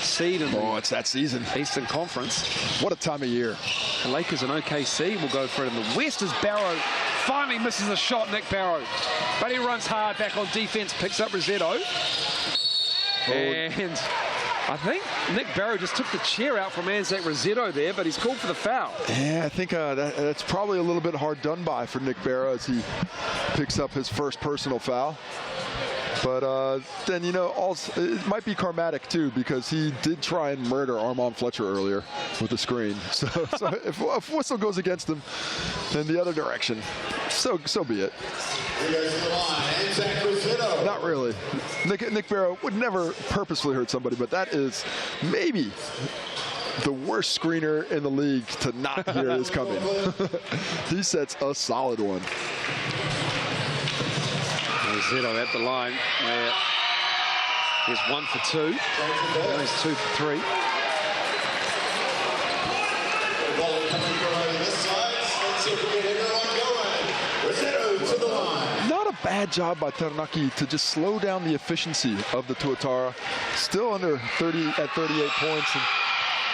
seed in it's that season. Eastern Conference. What a time of year. The Lakers and OKC will go for it in the West as Barrow finally misses a shot, Nick Barrow. But he runs hard back on defense, picks up Rosetto. And I think Nick Barrow just took the chair out from Anzac Rosetto there, but he's called for the foul. Yeah, I think that's probably a little bit hard done by for Nick Barrow as he picks up his first personal foul. But then, you know, also, it might be karmatic, too, because he did try and murder Armand Fletcher earlier with the screen. So if whistle goes against him, then the other direction, so be it. Not really. Nick Barrow would never purposefully hurt somebody, but that is maybe the worst screener in the league to not hear this coming. He sets a solid one. Rosetto at the line. He's 1 for 2. He's 2 for 3. Not a bad job by Taranaki to just slow down the efficiency of the Tuatara. Still under 38 points. And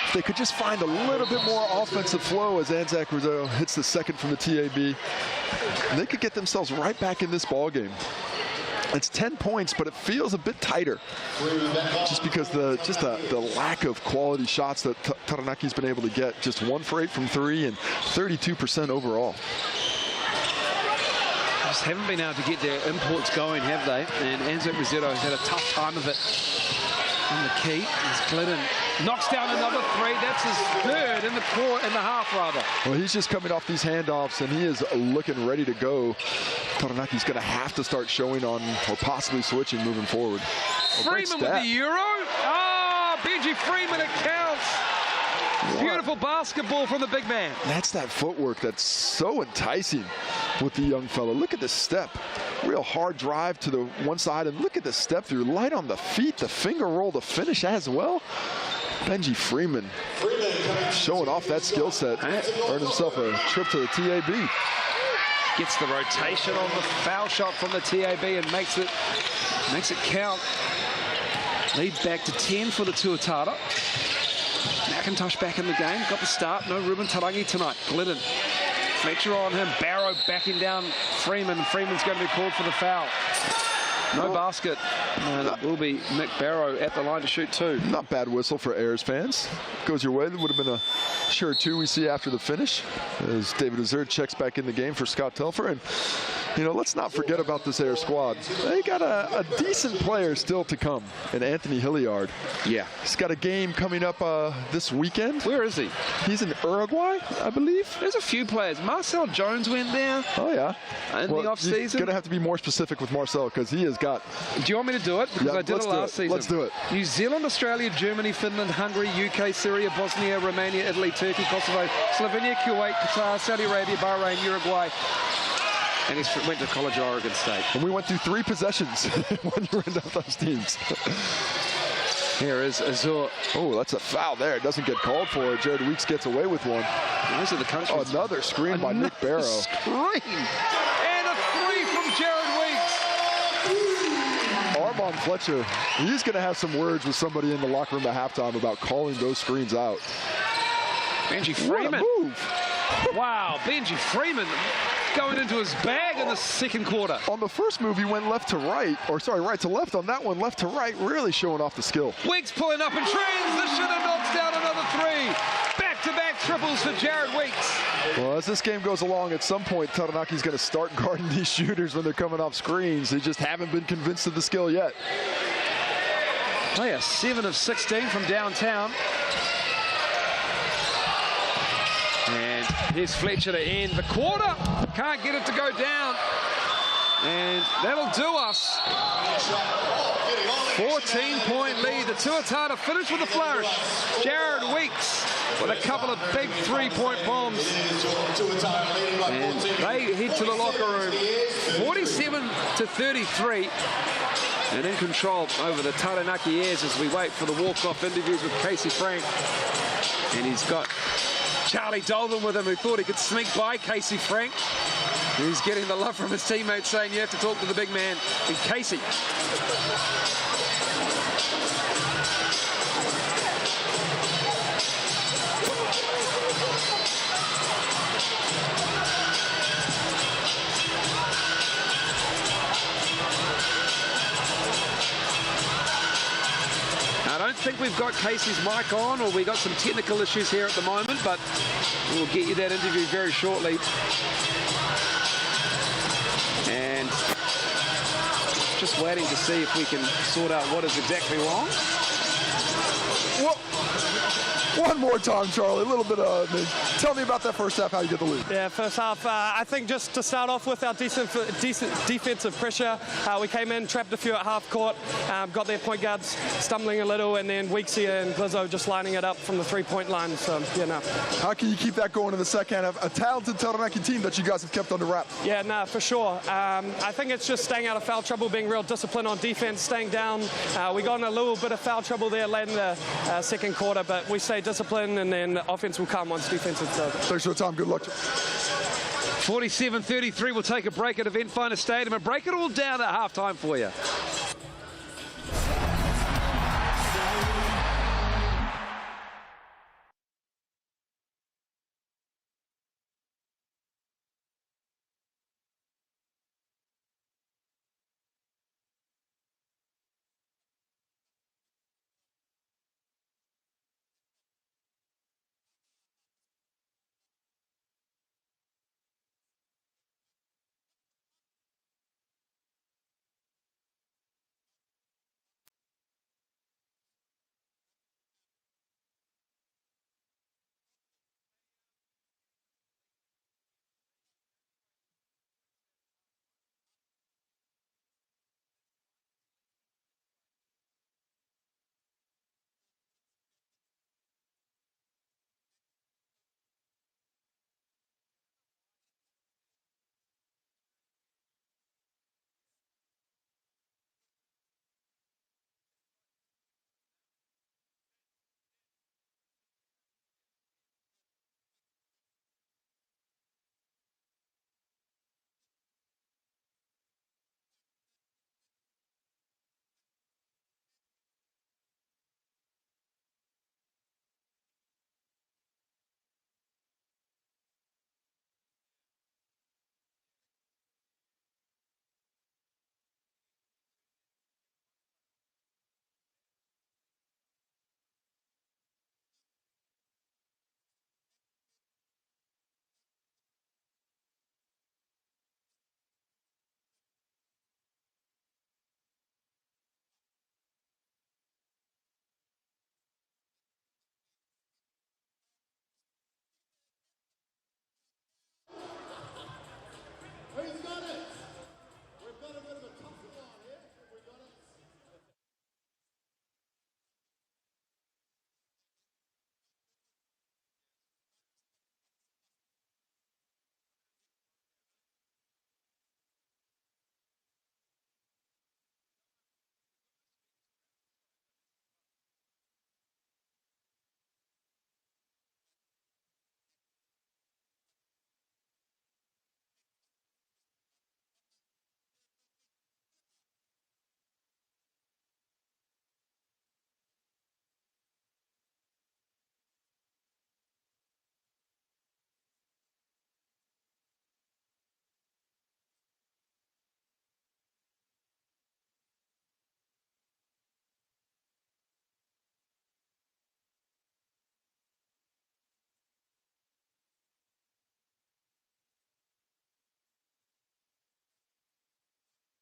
if they could just find a little bit more offensive flow as Anzac Rosetto hits the 2nd from the TAB, they could get themselves right back in this ball game. It's 10 points, but it feels a bit tighter, just because the lack of quality shots that Taranaki's been able to get. Just 1 for 8 from 3 and 32% overall. Just haven't been able to get their imports going, have they? And Anzac Rosetto has had a tough time of it. On the key, as Glidden knocks down another 3. That's his 3rd in the half, rather. Well, he's just coming off these handoffs, and he is looking ready to go. Taranaki's going to have to start showing on, or possibly switching moving forward. Freeman with the Euro. Benji Freeman, it counts. Beautiful basketball from the big man. That's that footwork that's so enticing with the young fella. Look at the step. Real hard drive to the one side, and look at the step through. Light on the feet, the finger roll to finish as well. Benji Freeman showing off that skill set. Earned himself a trip to the TAB. Gets the rotation on the foul shot from the TAB and makes it count. Lead back to 10 for the Tuatara. McIntosh back in the game, got the start. No Ruben Tarangi tonight. Glidden, Fletcher on him. Barrow backing down Freeman. Freeman's going to be called for the foul. No basket. And it will be Nick Barrow at the line to shoot 2. Not bad whistle for Ayers fans. Goes your way. That would have been a sure 2 we see after the finish as David Azur checks back in the game for Scott Telfer. And, you know, let's not forget about this Ayers squad. They got a decent player still to come in Anthony Hilliard. Yeah. He's got a game coming up this weekend. Where is he? He's in Uruguay, I believe. There's a few players. Marcel Jones went there. Oh, yeah. In the off-season. You're going to have to be more specific with Marcel because he has got... Do you want me to do it? Because I did it last season. Let's do it. New Zealand, Australia, Germany, Finland, Hungary, UK, Syria, Bosnia, Romania, Italy, Turkey, Kosovo, Slovenia, Kuwait, Qatar, Saudi Arabia, Bahrain, Uruguay. And he went to college at Oregon State. And we went through 3 possessions when you went up those teams. Here is Azur. Oh, that's a foul there. It doesn't get called for. Jared Weeks gets away with one. Those are the countries. Another screen by Nick Barrow. Screen. And a 3 from Jared Weeks. Armand Fletcher, he's going to have some words with somebody in the locker room at halftime about calling those screens out. Benji Freeman. What a move. Wow, Benji Freeman going into his bag in the second quarter. On the first move, he went left to right, or sorry, right to left. On that one, left to right, really showing off the skill. Weeks pulling up and transition and knocks down another 3. Back-to-back triples for Jared Weeks. Well, as this game goes along, at some point, Taranaki's going to start guarding these shooters when they're coming off screens. They just haven't been convinced of the skill yet. Oh yeah, 7 of 16 from downtown. And here's Fletcher to end the quarter. Can't get it to go down. And that'll do us. 14-point lead. The Tuatara finish with a flourish. Jared Weeks with a couple of big 3-point bombs. And they head to the locker room. 47-33. And in control over the Taranaki Airs as we wait for the walk-off interviews with Casey Frank. And he's got Charlie Dolben with him, who thought he could sneak by Casey Frank. He's getting the love from his teammates, saying you have to talk to the big man. And Casey. I don't think we've got Casey's mic on, or we got some technical issues here at the moment, but we'll get you that interview very shortly. And just waiting to see if we can sort out what is exactly wrong. One more time, Charlie. A little bit of tell me about that first half, how you get the lead. Yeah, first half, I think just to start off with our decent defensive pressure, we came in, trapped a few at half court, got their point guards stumbling a little, and then Weeksy and Glizzo just lining it up from the 3-point line. So, yeah, no. How can you keep that going in the second half? A talented Taranaki team that you guys have kept under wraps. Yeah, no, for sure. I think it's just staying out of foul trouble, being real disciplined on defense, staying down. We got in a little bit of foul trouble there late in the second quarter, but we stayed disciplined, and then offense will come once defense is over. Thanks for the time. Good luck. 47-33. We'll take a break at Eventfinda Stadium and break it all down at halftime for you.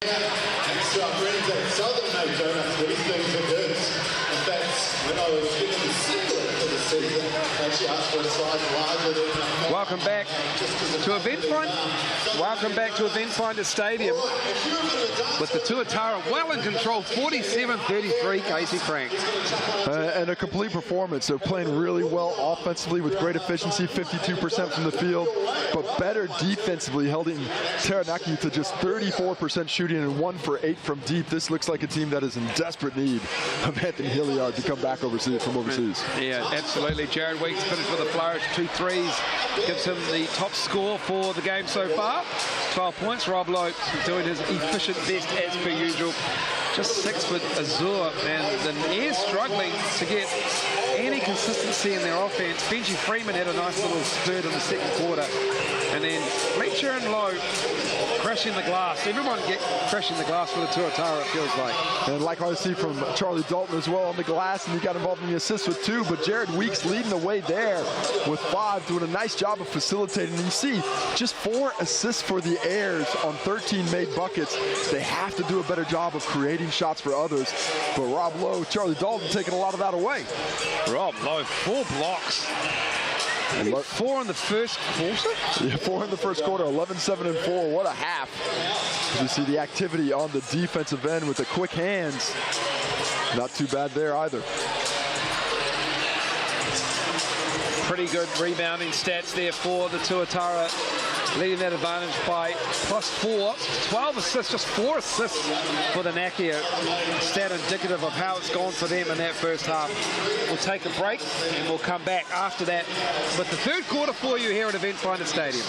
Thanks to our friends at Southern Mate Donuts, these things are good. In fact, when I was given the singlet for the season, I actually asked for a size larger than Welcome back to Eventfinda. Welcome back to Eventfinda Stadium with the Tuatara well in control, 47-33, Casey Frank. And a complete performance. They're playing really well offensively with great efficiency, 52% from the field, but better defensively, holding Taranaki to just 34% shooting and 1 for 8 from deep. This looks like a team that is in desperate need of Anthony Hilliard to come back from overseas. Yeah, absolutely. Jared Weeks finished with a flourish, 2 threes, gives him the top score for the game so far. 12 points. Rob Lowe doing his efficient best as per usual. Just 6 for Azure, and the Airs struggling to get any consistency in their offense. Benji Freeman had a nice little spurt in the second quarter, and then Fletcher and Lowe crashing the glass. Everyone get crashing the glass for the Tuatara, it feels like. And like I see from Charlie Dalton as well on the glass, and he got involved in the assists with 2, but Jared Weeks leading the way there with 5, doing a nice job of facilitating. And you see just 4 assists for the Airs on 13 made buckets. They have to do a better job of creating shots for others, but Rob Lowe, Charlie Dalton taking a lot of that away. Rob Lowe, 4 blocks. 4 in the first quarter? Yeah, 4 in the first quarter, 11, 7, and 4. What a half. You see the activity on the defensive end with the quick hands. Not too bad there either. Pretty good rebounding stats there for the Tuatara, leading that advantage by +4. 12 assists, just 4 assists for the Nakia. Stat indicative of how it's gone for them in that first half. We'll take a break and we'll come back after that with the third quarter for you here at Eventfinda Stadium.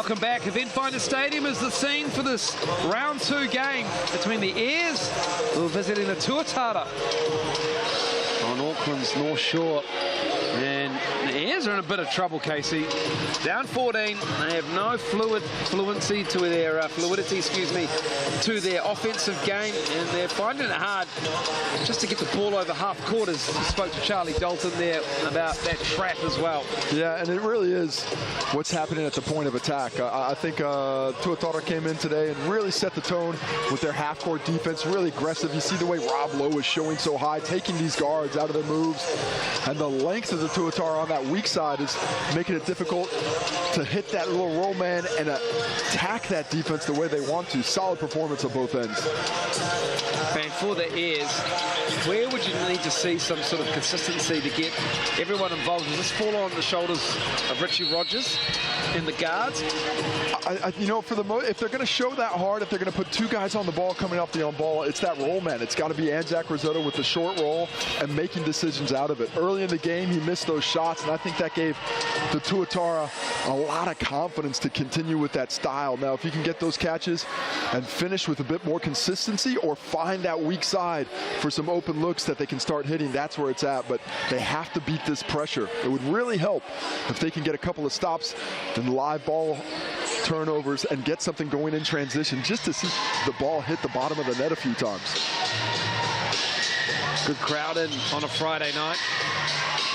Welcome back. Eventfinda Stadium is the scene for this round 2 game between the Airs, who are visiting the Tuatara on Auckland's North Shore. And the Airs are in a bit of trouble, Casey. Down 14, they have no fluidity to their to their offensive game, and they're finding it hard just to get the ball over half court. As I spoke to Charlie Dalton there about that trap as well. Yeah, and it really is what's happening at the point of attack. I think Tuatara came in today and really set the tone with their half-court defense, really aggressive. You see the way Rob Lowe is showing so high, taking these guards out of their moves, and the length of the Tuatara on that weak side is making it difficult to hit that little roll man and attack that defense the way they want to. Solid performance on both ends. And for the Airs, where would you need to see some sort of consistency to get everyone involved? Does this fall on the shoulders of Richie Rogers in the guards? You know, if they're going to show that hard, if they're going to put 2 guys on the ball coming off the on-ball, it's that roll man. It's got to be Anzac Risotto with the short roll and making decisions out of it. Early in the game, he missed those shots, and I think that gave the Tuatara a lot of confidence to continue with that style. Now, if he can get those catches and finish with a bit more consistency or find that weak side for some open looks that they can start hitting, that's where it's at. But they have to beat this pressure. It would really help if they can get a couple of stops and live ball turnovers and get something going in transition just to see the ball hit the bottom of the net a few times. Good crowd in on a Friday night.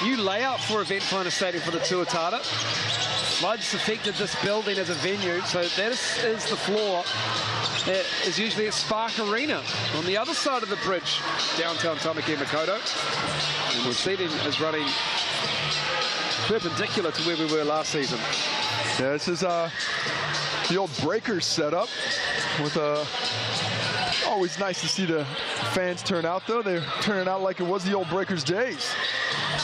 New layout for Eventfinda Stadium for the Tuatara. Floods affected this building as a venue, so that is the floor. That is usually at Spark Arena on the other side of the bridge, downtown Tamaki Makaurau. And the seating is running perpendicular to where we were last season. Yeah, this is the old Breakers setup with always nice to see the fans turn out, though. They're turning out like it was the old Breakers days.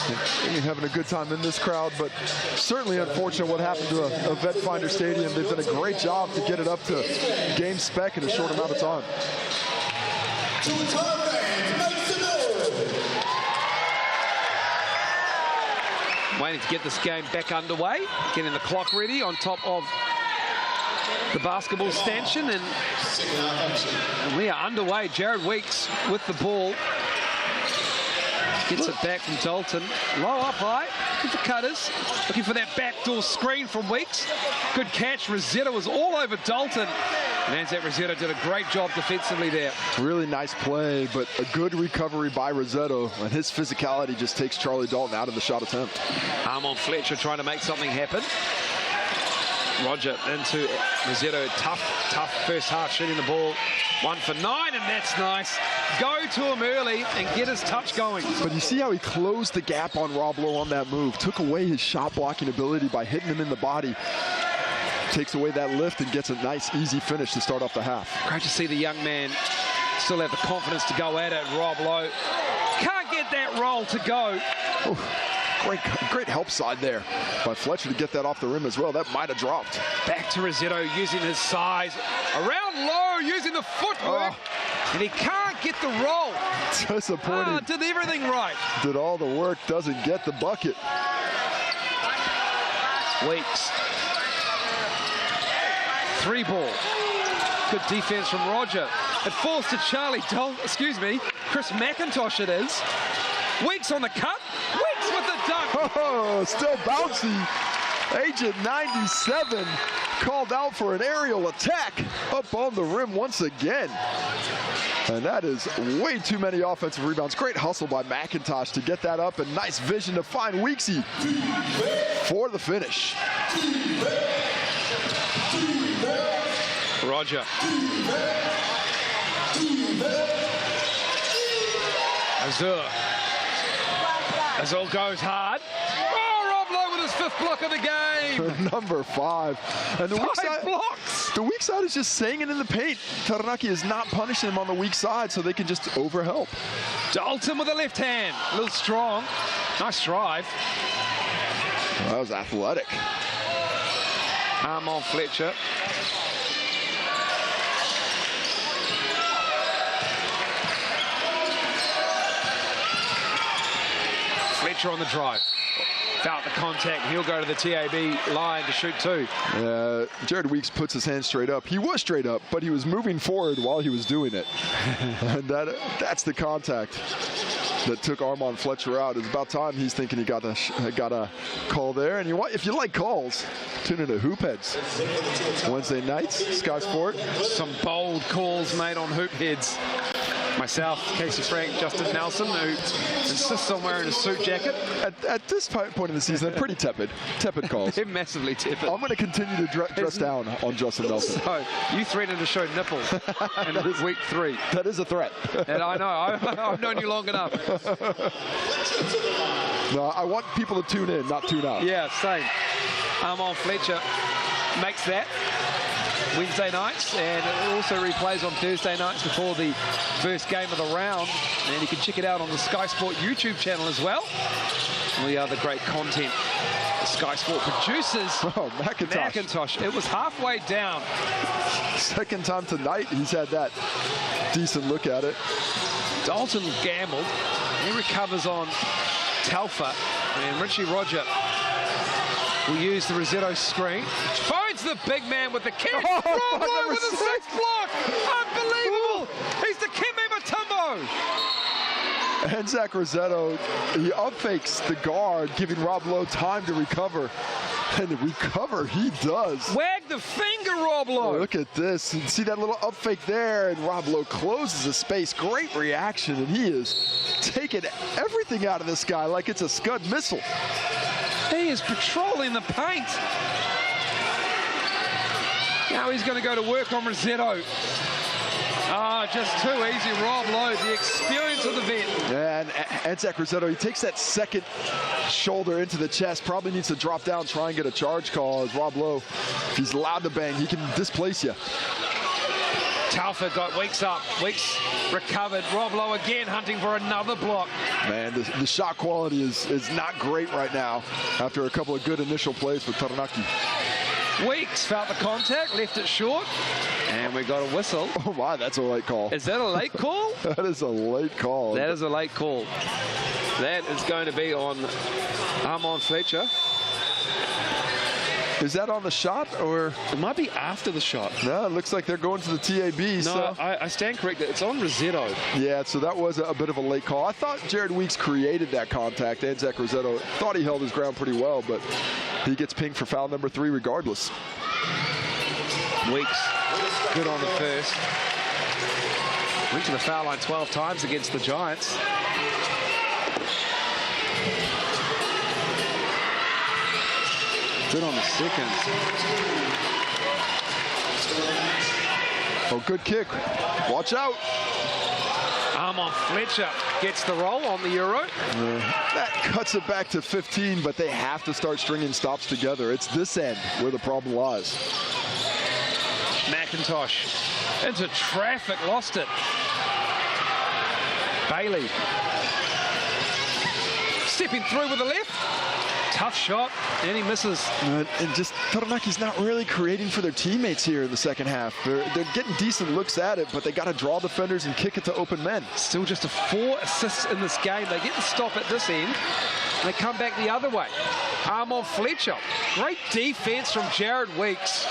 They're having a good time in this crowd, but certainly unfortunate what happened to Eventfinda Stadium. They've done a great job to get it up to game spec in a short amount of time. Waiting to get this game back underway, getting the clock ready on top of the basketball stanchion, and we are underway. Jared Weeks with the ball. Gets it back from Dalton. Low up high. Good for Cutters. Looking for that backdoor screen from Weeks. Good catch. Rosetta was all over Dalton. And Anzac Rosetta did a great job defensively there. Really nice play, but a good recovery by Rosetta. And his physicality just takes Charlie Dalton out of the shot attempt. Armon Fletcher trying to make something happen. Roger into Rosetta. Tough first half shooting the ball. 1 for 9, and that's nice. Go to him early and get his touch going. But you see how he closed the gap on Rob Lowe on that move. Took away his shot blocking ability by hitting him in the body. Takes away that lift and gets a nice, easy finish to start off the half. Great to see the young man still have the confidence to go at it. Rob Lowe can't get that roll to go. Oh. Great help side there by Fletcher to get that off the rim as well. That might have dropped. Back to Rossetto using his size. Around Lowe using the footwork. And he can't get the roll. Disappointing. Did everything right. Did all the work, doesn't get the bucket. Weeks. 3 ball. Good defense from Roger. It falls to Charlie Chris McIntosh it is. Weeks on the cut. Weeks with the dunk. Oh, still bouncy. Agent 97 called out for an aerial attack up on the rim once again. And that is way too many offensive rebounds. Great hustle by McIntosh to get that up, and nice vision to find Weeksy for the finish. Roger. Azul goes hard. Oh, Rob Lowe with his 5th block of the game. Number 5. And the weak side, blocks. The weak side is just saying it in the paint. Taranaki is not punishing him on the weak side, so they can just overhelp. Dalton with the left hand. A little strong. Nice drive. That was athletic. Armon Fletcher. Fletcher on the drive. Felt the contact. He'll go to the TAB line to shoot 2. Jared Weeks puts his hand straight up. He was straight up, but he was moving forward while he was doing it. And that's the contact that took Armand Fletcher out. It's about time he's thinking he got a call there. And if you like calls, tune into Hoop Heads. Wednesday nights, Sky Sport. Some bold calls made on Hoop Heads. Myself, Casey Frank, Justin Nelson, who insists on wearing a suit jacket. At this point in the season, they're pretty tepid calls. They're massively tepid. I'm going to continue to dress down on Justin Nelson. So, you threatened to show nipples in week 3. That is a threat. And I know, I've known you long enough. No, I want people to tune in, not tune out. Yeah, same. Armand Fletcher makes that Wednesday nights, and it also replays on Thursday nights before the first game of the round. And you can check it out on the Sky Sport YouTube channel as well. We are the great content Sky Sport produces. Oh, McIntosh. It was halfway down. Second time tonight he's had that decent look at it. Dalton gambled. He recovers on Telfer, and Richie Roger will use the Rossetto screen. Finds the big man with the catch. Rob Lowe with a 6th block. Unbelievable. He's the Keme Mutombo. And Zach Rossetto, he up-fakes the guard, giving Rob Lowe time to recover. And recover he does. Wag the finger, Rob Lowe. Oh, look at this. And see that little up-fake there, and Rob Lowe closes the space. Great reaction, and he is taking everything out of this guy like it's a Scud missile. He is patrolling the paint. Now he's going to go to work on Rossetto. Just too easy, Rob Lowe, the experience of the vet. And Zach Rossetto, he takes that second shoulder into the chest, probably needs to drop down, try and get a charge call, as Rob Lowe, if he's allowed to bang, he can displace you. Telfer got Weeks up. Weeks recovered. Rob Lowe again hunting for another block. Man, the shot quality is not great right now after a couple of good initial plays for Taranaki. Weeks felt the contact, left it short, and we got a whistle. Oh my, that's a late call. Is that a late call? That is a late call. That is a late call. That is going to be on Armand Fletcher. Is that on the shot, or? It might be after the shot. No, it looks like they're going to the TAB. No, so. I stand corrected. It's on Rossetto. Yeah, so that was a bit of a late call. I thought Jared Weeks created that contact, and Zach Rossetto thought he held his ground pretty well, but he gets pinged for foul number 3 regardless. Weeks, good on the first. Went to the foul line 12 times against the Giants. Good on the second. Oh, good kick. Watch out. Armand Fletcher gets the roll on the Euro. That cuts it back to 15, but they have to start stringing stops together. It's this end where the problem lies. McIntosh into traffic, lost it. Bailey stepping through with the left. Tough shot, and he misses. And just Taranaki's not really creating for their teammates here in the second half. They're getting decent looks at it, but they got to draw defenders and kick it to open men. Still just 4 assists in this game. They get the stop at this end. They come back the other way. Armand Fletcher. Great defense from Jared Weeks.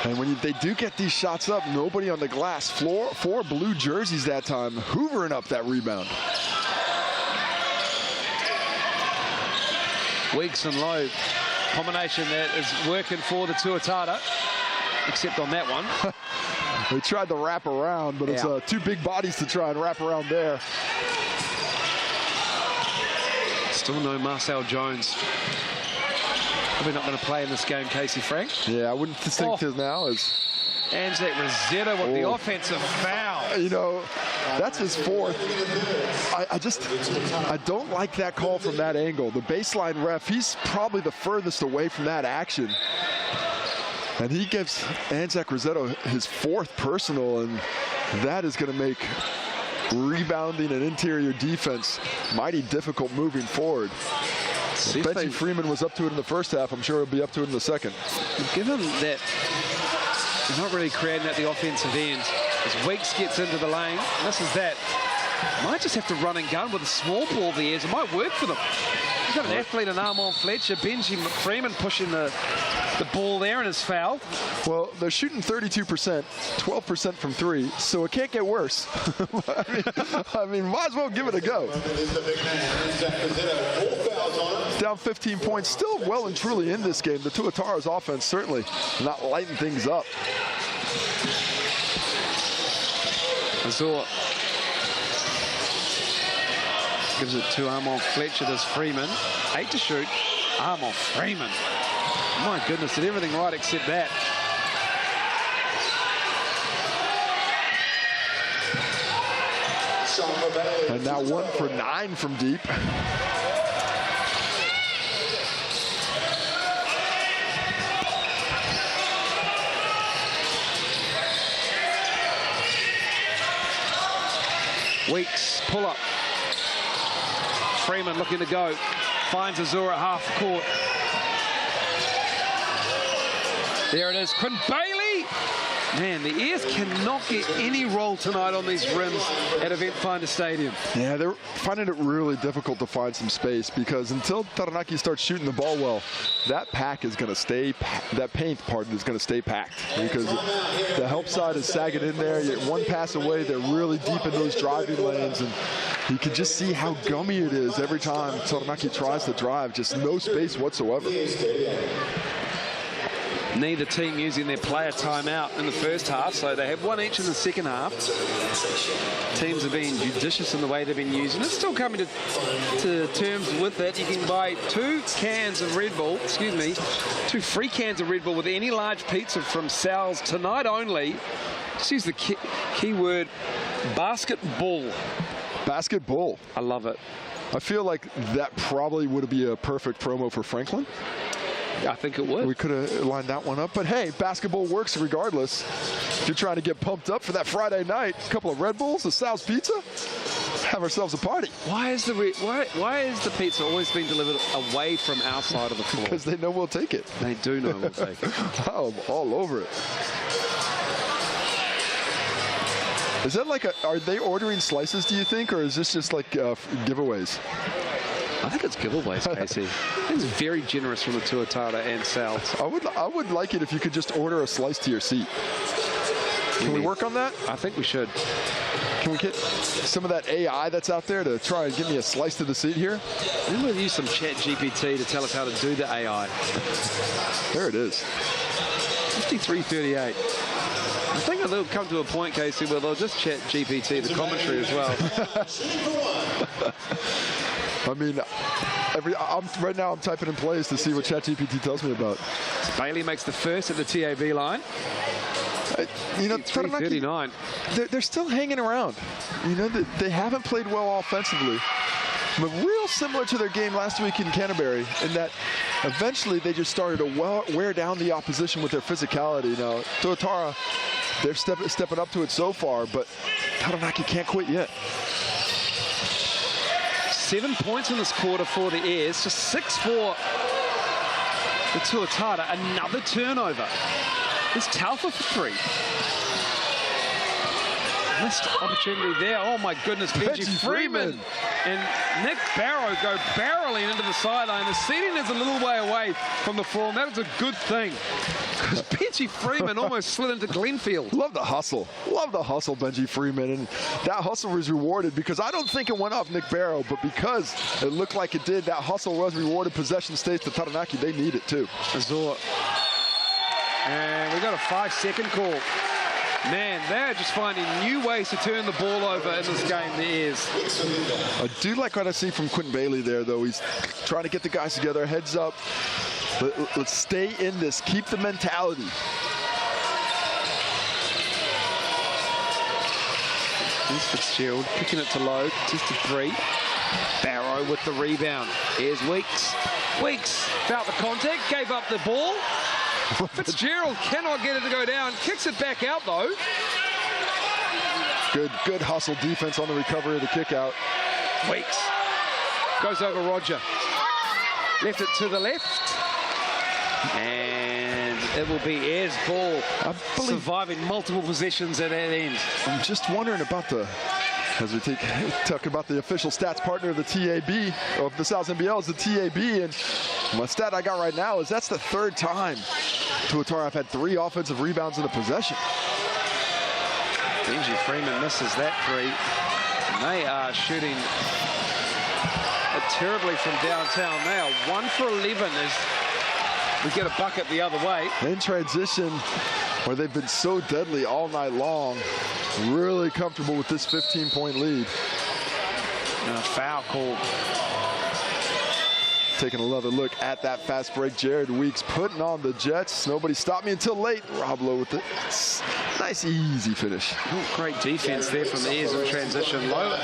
And when they do get these shots up, nobody on the glass. 4 blue jerseys that time, hoovering up that rebound. Weeks and Lowe, combination that is working for the Tuatara, except on that one. They tried to wrap around, but it's 2 big bodies to try and wrap around there. Still no Marcel Jones. Probably not going to play in this game, Casey Frank. Yeah, I wouldn't think this now is. And that Rossetto with the offensive foul. You know, that's his 4th. I don't like that call from that angle. The baseline ref, he's probably the furthest away from that action. And he gives Anzac Rossetto his 4th personal, and that is going to make rebounding and interior defense mighty difficult moving forward. Benji Freeman was up to it in the first half. I'm sure he'll be up to it in the second. Given that he's not really creating at the offensive end, as Weeks gets into the lane, misses that. Might just have to run and gun with a small ball the Airs. It might work for them. You've got an athlete, an Armand Fletcher, Benji Freeman pushing the ball there and his foul. Well, they're shooting 32%, 12% from 3, so it can't get worse. I mean, might as well give it a go. Down 15 points, still well and truly in this game. The Tuatara's offense certainly not lighting things up. Azor gives it to Armand Fletcher, does Freeman. 8 to shoot. Armand Freeman. My goodness, did everything right except that. And now 1 for 9 from deep. Weeks, pull up. Freeman looking to go. Finds Azor at half court. There it is, Quinn Bailey. Man, the Airs cannot get any roll tonight on these rims at Eventfinda Stadium. Yeah, they're finding it really difficult to find some space because until Taranaki starts shooting the ball well, that pack is going to stay, that paint part is going to stay packed because the help side is sagging in there. You're one pass away, they're really deep in those driving lanes, and you can just see how gummy it is every time Taranaki tries to drive, just no space whatsoever. Neither team using their player timeout in the first half, so they have 1 each in the second half. Teams are being judicious in the way they've been using it. Still coming to terms with it. You can buy 2 cans of Red Bull, 2 free cans of Red Bull with any large pizza from Sal's tonight only. Just use the keyword basketbol. Basketbol. I love it. I feel like that probably would be a perfect promo for Franklin. I think it would. We could have lined that one up. But hey, basketball works regardless. If you're trying to get pumped up for that Friday night, a couple of Red Bulls, a Sal's Pizza, have ourselves a party. Why is the pizza always being delivered away from our side of the floor? Because they know we'll take it. They do know we'll take it. Oh, all over it. Is that like are they ordering slices, do you think, or is this just like giveaways? I think it's giveaways, Casey. I think it's very generous from the Tuatara and Sal's. I would like it if you could just order a slice to your seat. Can we work on that? I think we should. Can we get some of that AI that's out there to try and give me a slice to the seat here? Then we'll use some chat GPT to tell us how to do the AI. There it is. 53-38. I think they'll come to a point, Casey, where they'll just chat GPT the commentary as well. I mean, right now I'm typing in plays to see what ChatGPT tells me about. Bailey makes the first at the TAB line. You know, Taranaki, they're still hanging around. You know, they haven't played well offensively. But real similar to their game last week in Canterbury in that eventually they just started to wear down the opposition with their physicality. Now, Tuatara, they're stepping up to it so far, but Taranaki can't quit yet. 7 points in this quarter for the Airs, just 6 for the Tuatara. Another turnover. It's Taufa for 3. Missed opportunity there. Oh my goodness, Benji Freeman and Nick Barrow go barreling into the sideline. The seating is a little way away from the form. That is a good thing, because Benji Freeman almost slid into Glenfield. Love the hustle. Love the hustle, Benji Freeman. And that hustle was rewarded because I don't think it went off Nick Barrow, but because it looked like it did, that hustle was rewarded. Possession stays to Taranaki. They need it too. Azor. And we got a 5-second call. Man, they're just finding new ways to turn the ball over in this game, the Airs. I do like what I see from Quinn Bailey there, though. He's trying to get the guys together, heads up. Let's stay in this. Keep the mentality. Here's Fitzgerald kicking it to low, just to 3. Barrow with the rebound. Here's Weeks. Weeks felt the contact, gave up the ball. Fitzgerald cannot get it to go down. Kicks it back out, though. Good hustle defense on the recovery of the kick out. Weeks goes over Roger. Left it to the left. And it will be Airs' ball, surviving multiple possessions at that end. I'm just wondering about the As we talk about the official stats partner of the TAB, of the South NBL, is the TAB, and my stat I got right now is that's the third time Tuatara have had 3 offensive rebounds in a possession. Benji Freeman misses that 3. And they are shooting terribly from downtown. They are 1 for 11 as we get a bucket the other way. In transition, where they've been so deadly all night long, really comfortable with this 15-point lead. And a foul called. Taking another look at that fast break, Jared Weeks putting on the Jets. Nobody stopped me until late. Rob Lowe with it. Nice, easy finish. Oh, great defense there from the Airs in transition. Lowe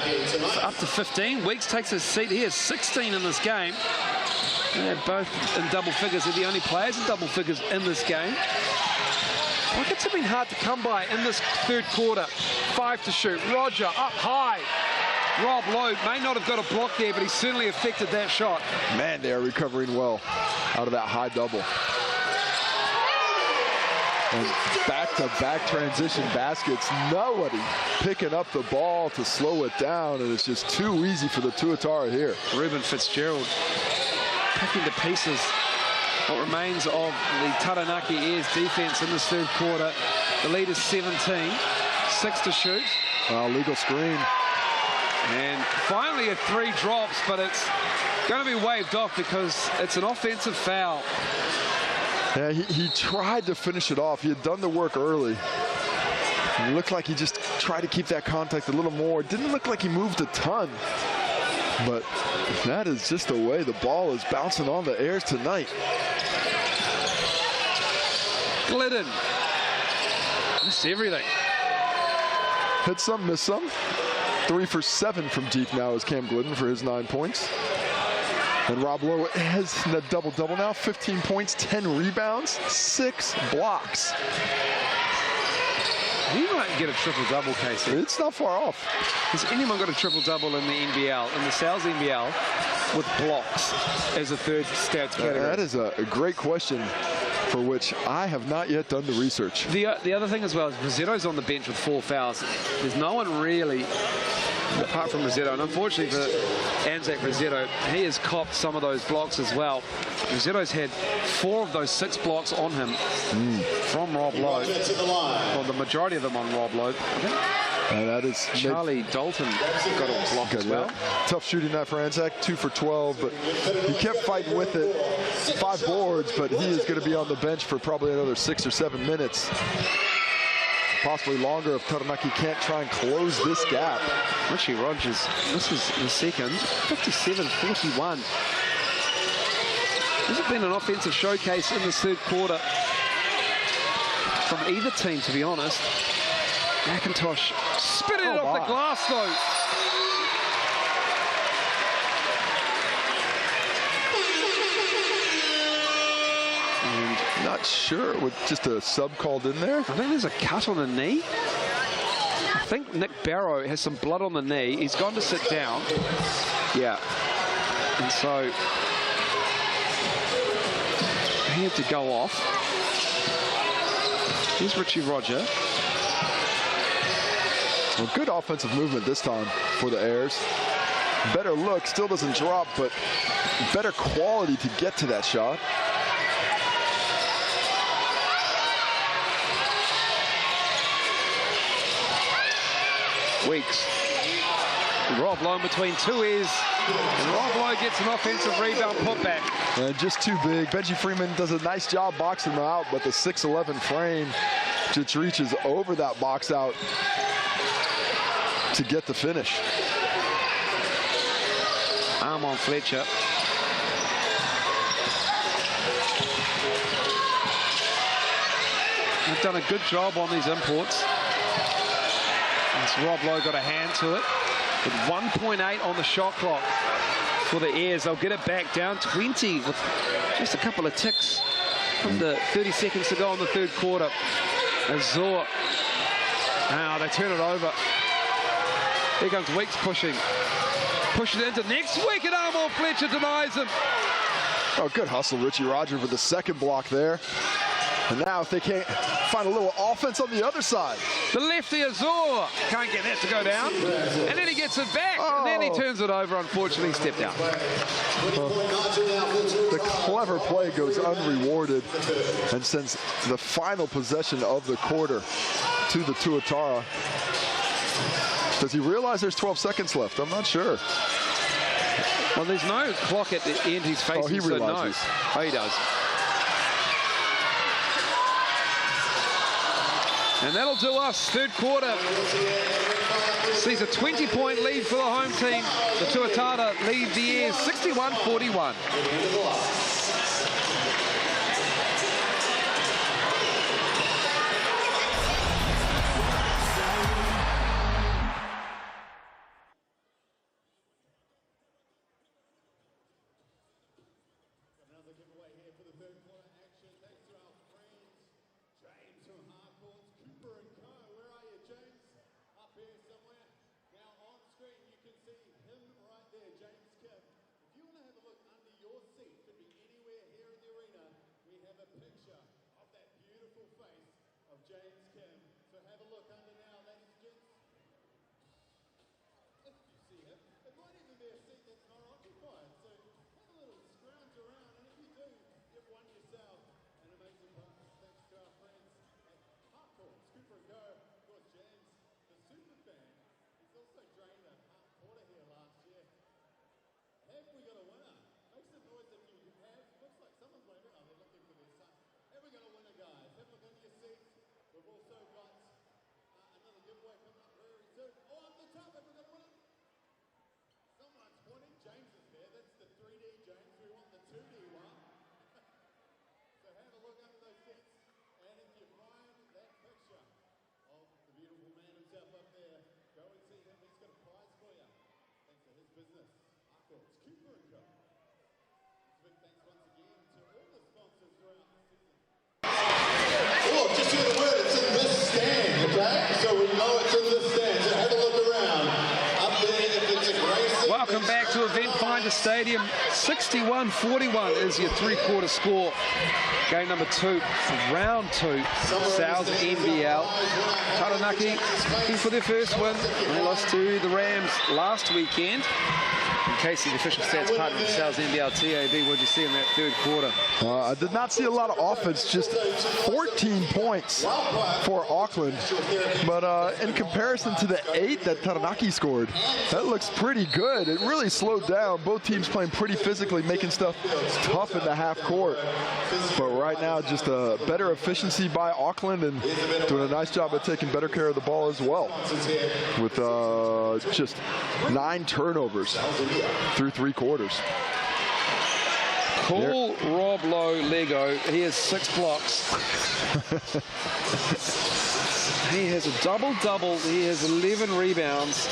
up to 15. Weeks takes his seat. He has 16 in this game. They're both in double figures. They're the only players in double figures in this game. Buckets have been hard to come by in this third quarter. 5 to shoot. Roger up high. Rob Lowe may not have got a block there, but he certainly affected that shot. Man, they are recovering well out of that high double. And back-to-back transition baskets. Nobody picking up the ball to slow it down, and it's just too easy for the Tuatara here. Ruben Fitzgerald picking to pieces what remains of the Taranaki Airs defense in this third quarter. The lead is 17. 6 to shoot. Legal screen. And finally a 3 drops, but it's going to be waved off because it's an offensive foul. Yeah, he tried to finish it off. He had done the work early. It looked like he just tried to keep that contact a little more. It didn't look like he moved a ton. But that is just the way the ball is bouncing on the Airs tonight. Glidden missed everything. Hit some, miss some. 3 for 7 from deep now is Cam Glidden for his 9 points. And Rob Lowe has a double-double now. 15 points, 10 rebounds, 6 blocks. He might get a triple-double, Casey. It's not far off. Has anyone got a triple-double in the NBL, in the Sal's NBL, with blocks as a third stats category? That is a great question for which I have not yet done the research. The other thing as well is Rossetto's on the bench with 4 fouls. There's no one really, apart from Rosetto, and unfortunately for Anzac Rosetto, he has copped some of those blocks as well. Rosetto's had 4 of those 6 blocks on him from Rob Lowe. Well, the majority of them on Rob Lowe, I think. That is Charlie Dalton got a block as well. Tough shooting night for Anzac, 2 for 12, but he kept fighting with it. 5 boards, but he is going to be on the bench for probably another 6 or 7 minutes. Possibly longer if Taranaki can't try and close this gap. Richie Rogers, this is the second, 57-41. This has been an offensive showcase in this third quarter from either team, to be honest. McIntosh spitting it off the glass, though. And not sure with just a sub called in there. I think there's a cut on the knee. I think Nick Barrow has some blood on the knee. He's gone to sit down. Yeah. And so he had to go off. Here's Richie Roger. Well, good offensive movement this time for the Airs. Better look, still doesn't drop, but better quality to get to that shot. Weeks. Rob Lowe between 2 Airs. And Rob Lowe gets an offensive rebound putback. And just too big. Benji Freeman does a nice job boxing him out, but the 6'11" frame just reaches over that box out to get the finish. Arm on Fletcher. They've done a good job on these imports. As Rob Lowe got a hand to it. With 1.8 on the shot clock for the Airs. They'll get it back down 20 with just a couple of ticks from the 30 seconds to go in the third quarter. Azor. Now they turn it over. Here comes Weeks pushing. Pushing it into next week, and Armand Fletcher denies him. Oh, good hustle, Richie Roger, for the second block there. And now if they can't find a little offense on the other side. The lefty Azor can't get that to go down. And then he gets it back, and then he turns it over. Unfortunately, stepped out. The clever play goes unrewarded and sends the final possession of the quarter to the Tuatara. Does he realize there's 12 seconds left? I'm not sure. Well, there's no clock at the end he's facing, he so no. realizes. Oh, he does. And that'll do us. Third quarter sees a 20-point lead for the home team. The Tuatara lead the air 61-41. Welcome back to Eventfinda Stadium. 61-41 is your three-quarter score. Game number 2 of round 2, South NBL. Taranaki looking for their first win. They lost to the Rams last weekend. In case the official stats partner of the South NBL TAB, what did you see in that third quarter? I did not see a lot of offense, just 14 points for Auckland. But in comparison to the 8 that Taranaki scored, that looks pretty good. It really slowed down. Both teams playing pretty physically, making stuff tough in the half court. But right now, just a better efficiency by Auckland and doing a nice job of taking better care of the ball as well. With just 9 turnovers through 3 quarters. Call Rob Lowe Lego. He has 6 blocks. He has a double-double. He has 11 rebounds.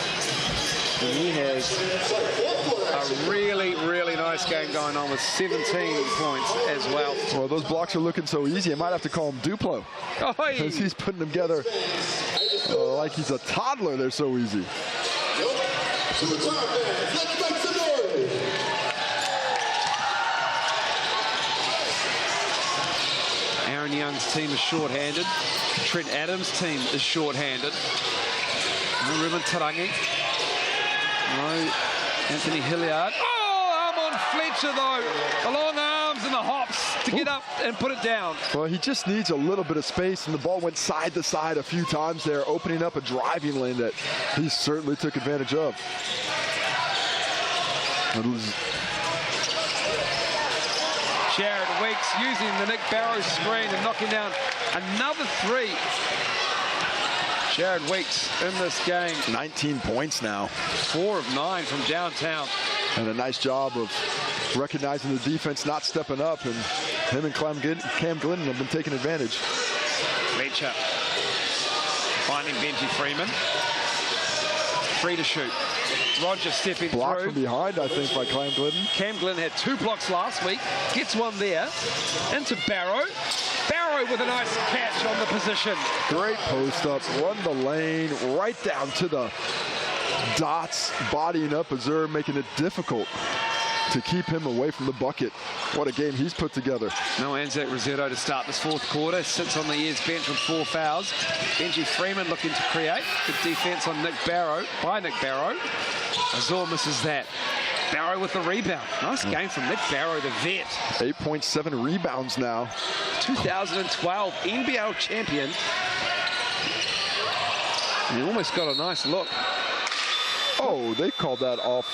And he has a really, really nice game going on with 17 points as well. Well, those blocks are looking so easy. I might have to call him Duplo. Because he's putting them together like he's a toddler. They're so easy. Aaron Young's team is short-handed. Trent Adams' team is short-handed. No Ruben Tarangi. No Anthony Hilliard. Oh, arm on Fletcher, though. The long arms and the hops to get up and put it down. Well, he just needs a little bit of space, and the ball went side to side a few times there, opening up a driving lane that he certainly took advantage of. Jared Weeks using the Nick Barrows screen and knocking down another 3. Jared Weeks in this game. 19 points now. 4 of 9 from downtown. And a nice job of recognizing the defense not stepping up, and him and Cam Glidden have been taking advantage. Fletcher finding Benji Freeman. Free to shoot. Roger stepping Blocked through. from behind, I think, by Cam Glidden. Cam Glidden had 2 blocks last week. Gets one there. Into Barrow. Barrow with a nice catch on the position. Great post up. Run the lane right down to the dots. Bodying up Azur, making it difficult to keep him away from the bucket. What a game he's put together. No Anzac Rossetto to start this fourth quarter. Sits on the year's bench with 4 fouls. Benji Freeman looking to create. Good defense on Nick Barrow, by Nick Barrow. Azor misses that. Barrow with the rebound. Nice game from Nick Barrow, the vet. 8.7 rebounds now. 2012 NBL champion. He almost got a nice look. Oh, they called that off.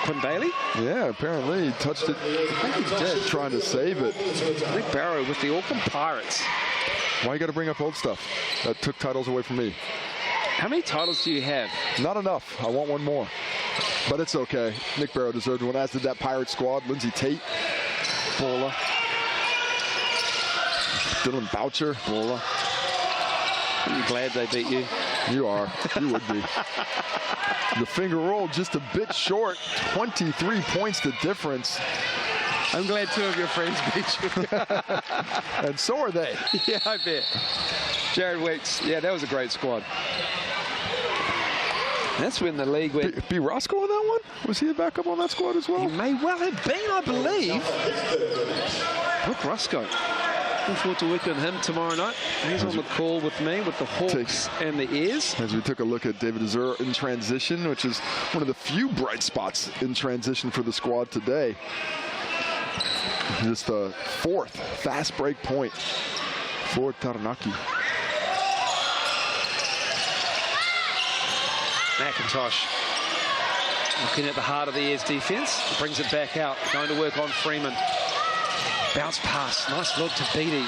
Quinn Bailey? Yeah, apparently he touched it. I think he's dead trying to save it. Nick Barrow with the Auckland Pirates. Why you got to bring up old stuff? That took titles away from me. How many titles do you have? Not enough. I want one more. But it's okay. Nick Barrow deserved one, as did that Pirate squad. Lindsay Tate, Bola, Dylan Boucher, Bola. I'm glad they beat you. You are. You would be. The finger roll just a bit short. 23 points the difference. I'm glad 2 of your friends beat you. And so are they. Yeah, I bet. Jared Weeks. Yeah, that was a great squad. That's when the league went. B. Roscoe on that one? Was he a backup on that squad as well? He may well have been, I believe. Brooke Roscoe. Looking forward to working with him tomorrow night. He's on the call with me with the Hawks and the Airs. As we took a look at David Azur in transition, which is one of the few bright spots in transition for the squad today. Just the 4th fast break point for Taranaki. McIntosh looking at the heart of the Airs defense. Brings it back out. Going to work on Freeman. Bounce pass. Nice look to Beattie.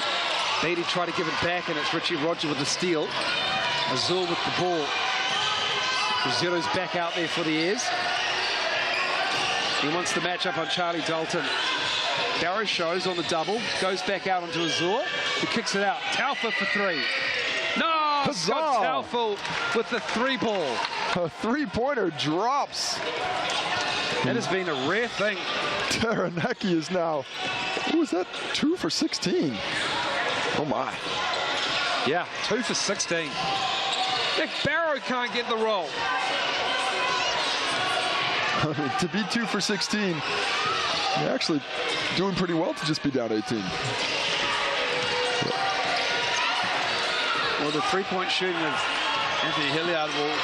Beattie tried to give it back, and it's Richie Roger with the steal. Azul with the ball. Rosetto's back out there for the Airs. He wants the matchup on Charlie Dalton. Barrow shows on the double. Goes back out onto Azur. He kicks it out. Taufa for 3. No! Scott Taufa with the 3-ball. A 3-pointer drops. That has been a rare thing. Taranaki is now, what was that? 2 for 16. Oh my. Yeah, 2 for 16. Nick Barrow can't get the roll. To be 2 for 16, you're actually doing pretty well to just be down 18. Well, the 3-point shooting of Anthony Hilliard will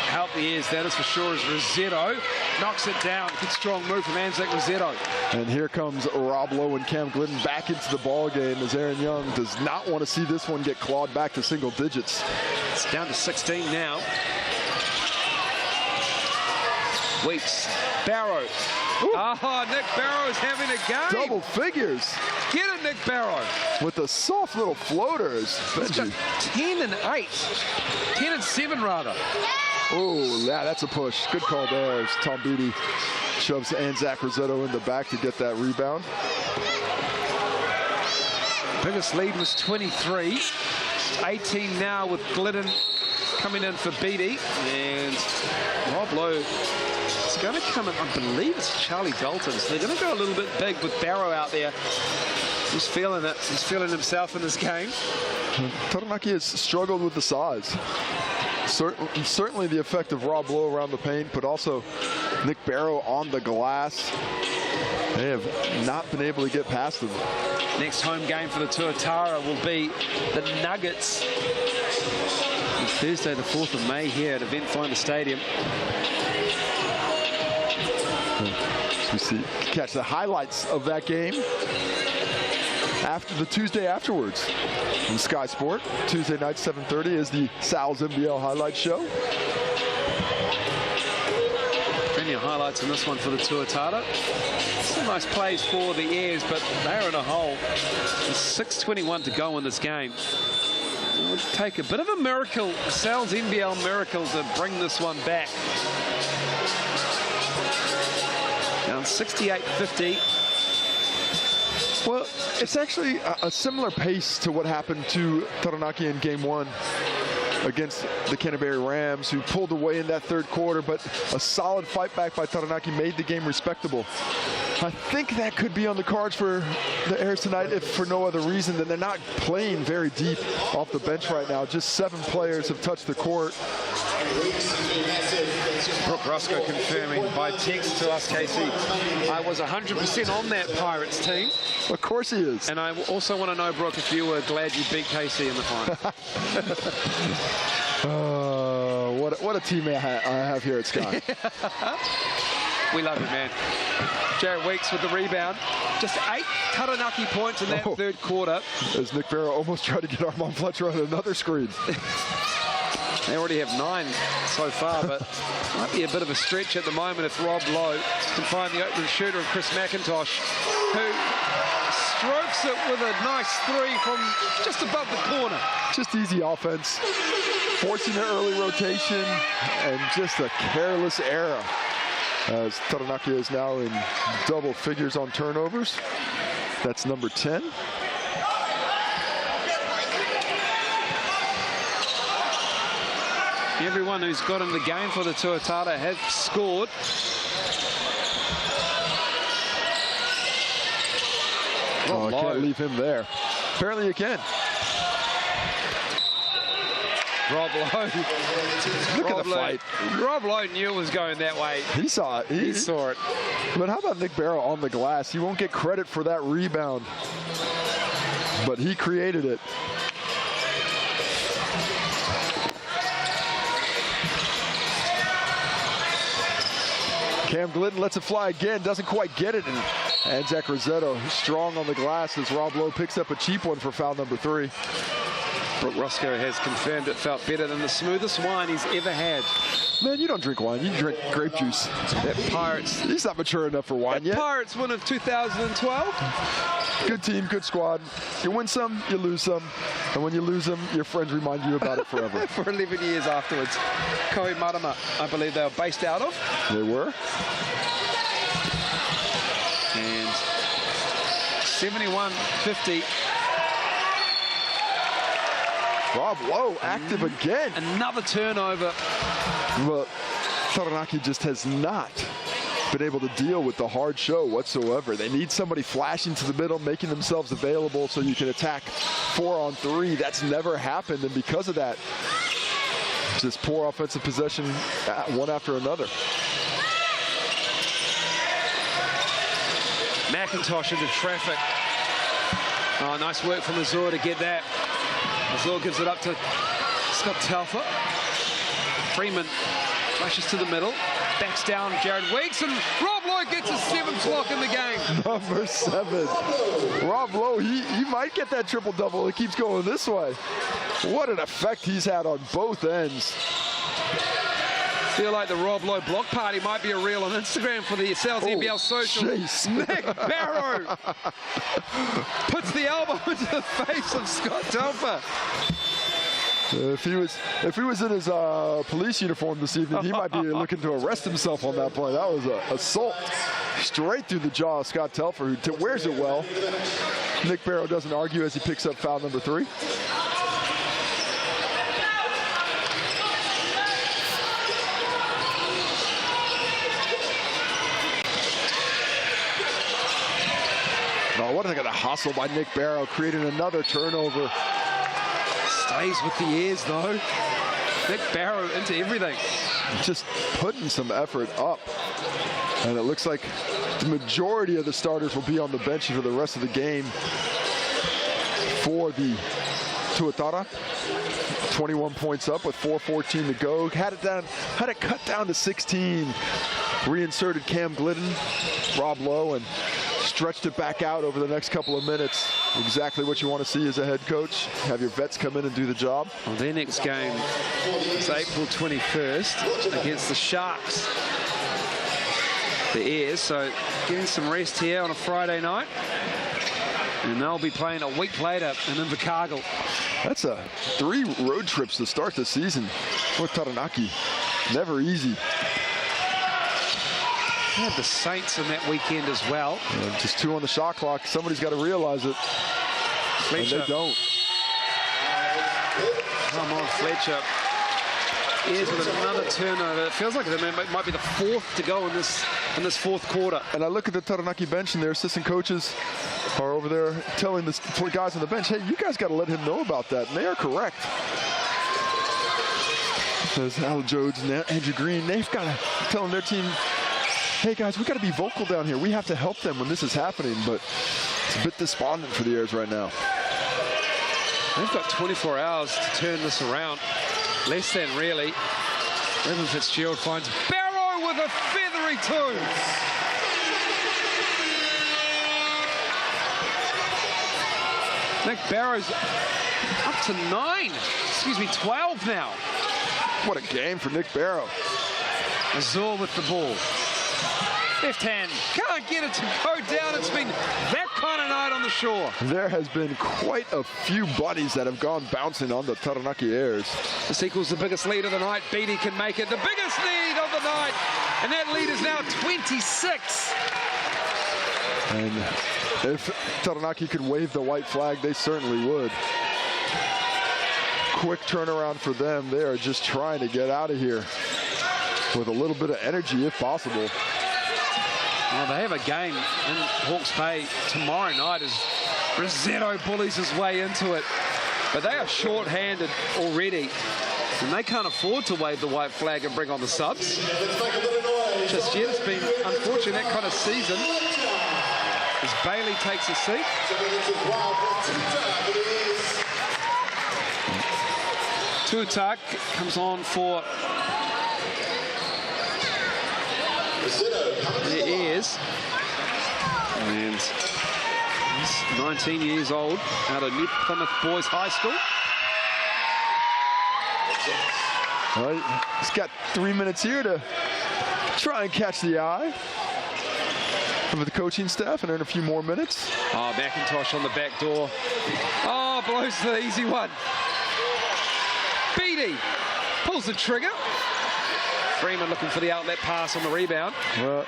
help the Airs, that is for sure, as Rossetto knocks it down. Good strong move from Anzac Rossetto. And here comes Rob Lowe and Cam Glidden back into the ball game, as Aaron Young does not want to see this one get clawed back to single digits. It's down to 16 now. Weeks. Barrow. Ooh. Oh, Nick Barrow is having a game. Double figures. Get it, Nick Barrow. With the soft little floaters. Benji. 10 and 8. 10 and 7, rather. Oh, yeah, that's a push. Good call there as Tom Beattie shoves Anzac Rossetto in the back to get that rebound. Biggest lead was 23. 18 now with Glidden coming in for Beattie. And Rob Lowe is going to come in, I believe it's Charlie Dalton. So they're going to go a little bit big with Barrow out there. He's feeling it. He's feeling himself in this game. Taranaki has struggled with the size. Certainly the effect of Rob Lowe around the paint, but also Nick Barrow on the glass. They have not been able to get past them. Next home game for the Tuatara will be the Nuggets. On Thursday, the 4th of May here at Eventfinda Stadium. We catch the highlights of that game after the Tuesday afterwards. On Sky Sport, Tuesday night, 7:30 is the Sal's NBL highlight show. Plenty of highlights in this one for the Tuatara. Some nice plays for the Airs, but they're in a hole. There's 6:21 to go in this game. It would take a bit of a miracle, a Sal's NBL miracle, to bring this one back. Down 68-50. Well, it's actually a similar pace to what happened to Taranaki in game 1 against the Canterbury Rams, who pulled away in that 3rd quarter, but a solid fight back by Taranaki made the game respectable. I think that could be on the cards for the Airs tonight, if for no other reason than they're not playing very deep off the bench right now. Just 7 players have touched the court. Brooke Roscoe confirming by text to us, Casey. I was 100% on that Pirates team. Of course he is. And I also want to know, Brooke, if you were glad you beat Casey in the final. What a team I have here at Sky. We love it, man. Jared Weeks with the rebound. Just 8 Taranaki points in that third quarter. As Nick Barrow almost tried to get Armand Fletcher on another screen. They already have 9 so far, but might be a bit of a stretch at the moment if Rob Lowe can find the open shooter of Chris McIntosh, who strokes it with a nice 3 from just above the corner. Just easy offense, forcing an early rotation, and just a careless error. As Taranaki is now in double figures on turnovers. That's number 10. Everyone who's got in the game for the Tuatara have scored. Oh, I can't leave him there. Apparently you can. Rob Lowe. Look at the fight. Rob Lowe knew it was going that way. He saw it. He saw it. But how about Nick Barrow on the glass? He won't get credit for that rebound. But he created it. Cam Glidden lets it fly again, doesn't quite get it. And Zach Rossetto strong on the glass as Rob Lowe picks up a cheap one for foul number 3. Brooke Roscoe has confirmed it felt better than the smoothest wine he's ever had. Man, you don't drink wine, you drink grape juice. That Pirates. He's not mature enough for wine yet. Pirates win of 2012. Good team, good squad. You win some, you lose some. And when you lose them, your friends remind you about it forever. For 11 years afterwards. Kohi Marama, I believe they were based out of. They were. And 71-50. Rob Lowe active again. Another turnover. But Taranaki just has not been able to deal with the hard show whatsoever. They need somebody flashing to the middle, making themselves available so you can attack 4-on-3. That's never happened, and because of that, just poor offensive possession one after another. McIntosh into traffic. Oh, nice work from Azor to get that. Azor gives it up to Scott Telfer. Freeman flashes to the middle. Backs down Jared Weeks, and Rob Lowe gets his 7th block in the game. Number 7. Rob Lowe, he might get that triple-double. It keeps going this way. What an effect he's had on both ends. Feel like the Rob Lowe block party might be a reel on Instagram for the Sal's NBL social. Jeez. Nick Barrow puts the elbow into the face of Scott Telfer. If he was in his police uniform this evening, he might be looking to arrest himself on that play. That was an assault straight through the jaw of Scott Telfer, who wears it well. Nick Barrow doesn't argue as he picks up foul number 3. Oh, what a hustle by Nick Barrow, creating another turnover. Stays with the ears, though. Nick Barrow into everything. Just putting some effort up. And it looks like the majority of the starters will be on the bench for the rest of the game for the Tuatara. 21 points up with 4:14 to go. Had it cut down to 16. Reinserted Cam Glidden, Rob Lowe, and stretched it back out over the next couple of minutes. Exactly what you want to see as a head coach. Have your vets come in and do the job. Well, their next game is April 21st against the Sharks. The Airs, so getting some rest here on a Friday night. And they'll be playing a week later in Invercargill. That's 3 road trips to start the season for Taranaki. Never easy. They had the Saints in that weekend as well. And just 2 on the shot clock. Somebody's got to realize it. Fletcher. And they don't. Come on, Fletcher. Airs with another turnover. It feels like it might be the 4th to go in this 4th quarter. And I look at the Taranaki bench, and their assistant coaches are over there telling the guys on the bench, hey, you guys got to let him know about that. And they are correct. There's Al Jodes and Andrew Green. They've got to tell their team, hey guys, we got to be vocal down here. We have to help them when this is happening, but it's a bit despondent for the Airs right now. They've got 24 hours to turn this around. Less than, really. Evan Fitzgerald finds Barrow with a feathery two. Nick Barrow's up to 12 now. What a game for Nick Barrow. Azor with the ball. Left hand, can't get it to go down. It's been that kind of night on the shore. There has been quite a few bodies that have gone bouncing on the Taranaki Airs. This equals the biggest lead of the night. Beatty can make it the biggest lead of the night. And that lead is now 26. And if Taranaki could wave the white flag, they certainly would. Quick turnaround for them. They are just trying to get out of here with a little bit of energy if possible. Well, they have a game in Hawke's Bay tomorrow night as Rossetto bullies his way into it. But they are short-handed already. And they can't afford to wave the white flag and bring on the subs. Just yet, it's been, unfortunately, that kind of season. As Bailey takes a seat. Tuatara comes on for the Airs. And he's 19 years old, out of New Plymouth Boys High School. Well, he's got 3 minutes here to try and catch the eye of the coaching staff and earn a few more minutes. Oh, McIntosh on the back door. Oh, blows the easy one. Beatty pulls the trigger. Freeman looking for the outlet pass on the rebound. Well,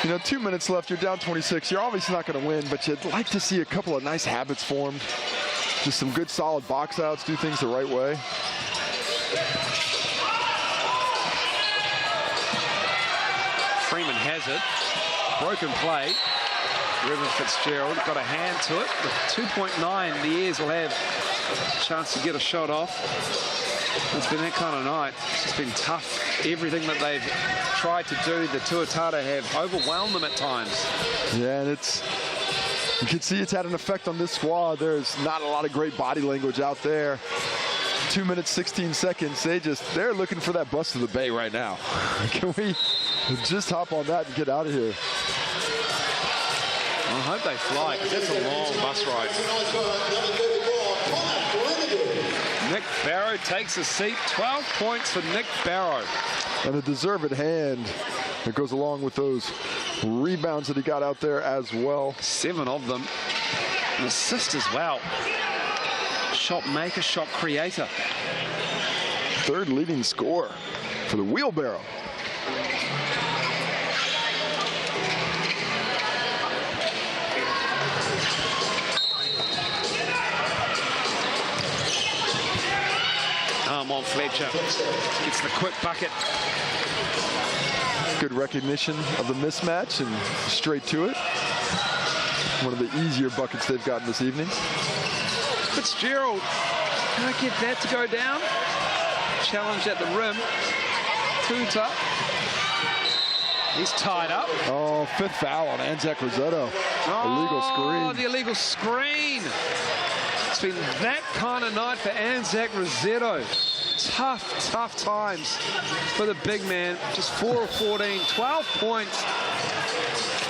you know, 2 minutes left, you're down 26. You're obviously not going to win, but you'd like to see a couple of nice habits formed. Just some good solid box outs, do things the right way. Freeman has it. Broken play. Evan Fitzgerald got a hand to it. With 2.9, the Airs will have a chance to get a shot off. It's been that kind of night. It's just been tough. Everything that they've tried to do, the Tuatara have overwhelmed them at times. Yeah, and you can see it's had an effect on this squad. There's not a lot of great body language out there. 2 minutes, 16 seconds. They're looking for that bus to the bay right now. Can we just hop on that and get out of here? I hope they fly, because that's a long bus ride. Nick Barrow takes a seat. 12 points for Nick Barrow. And a deserved hand that goes along with those rebounds that he got out there as well. 7 of them. An assist as well. Shot maker, shot creator. Third leading scorer for the wheelbarrow. Armand Fletcher gets the quick bucket. Good recognition of the mismatch and straight to it. One of the easier buckets they've gotten this evening. Fitzgerald can't get that to go down. Challenge at the rim. Tuta. He's tied up. Oh, 5th foul on Anzac Rossetto. Illegal screen. Oh, the illegal screen. It's been that kind of night for Anzac Rossetto. Tough times for the big man. Just 4 of 14, 12 points.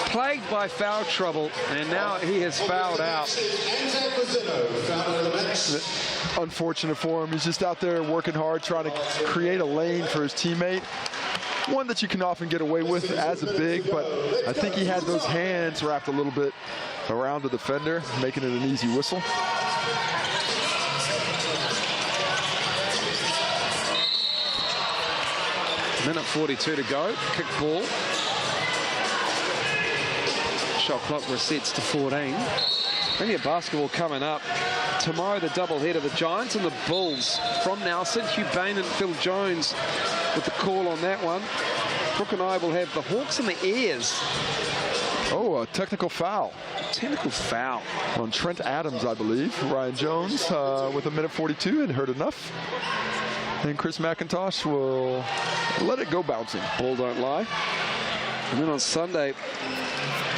Plagued by foul trouble, and now he has fouled out. Unfortunate for him. He's just out there working hard, trying to create a lane for his teammate. One that you can often get away with as a big, but I think he had those hands wrapped a little bit around the defender, making it an easy whistle. Minute 42 to go. Kick ball. Shot clock resets to 14. Plenty of basketball coming up. Tomorrow, the doubleheader, the Giants and the Bulls from Nelson. Hugh Bain and Phil Jones with the call on that one. Brooke and I will have the Hawks and the Airs. Oh, a technical foul. Technical foul. On Trent Adams, I believe. Ryan Jones with a minute 42 and heard enough. And Chris McIntosh will let it go bouncing. Ball don't lie. And then on Sunday,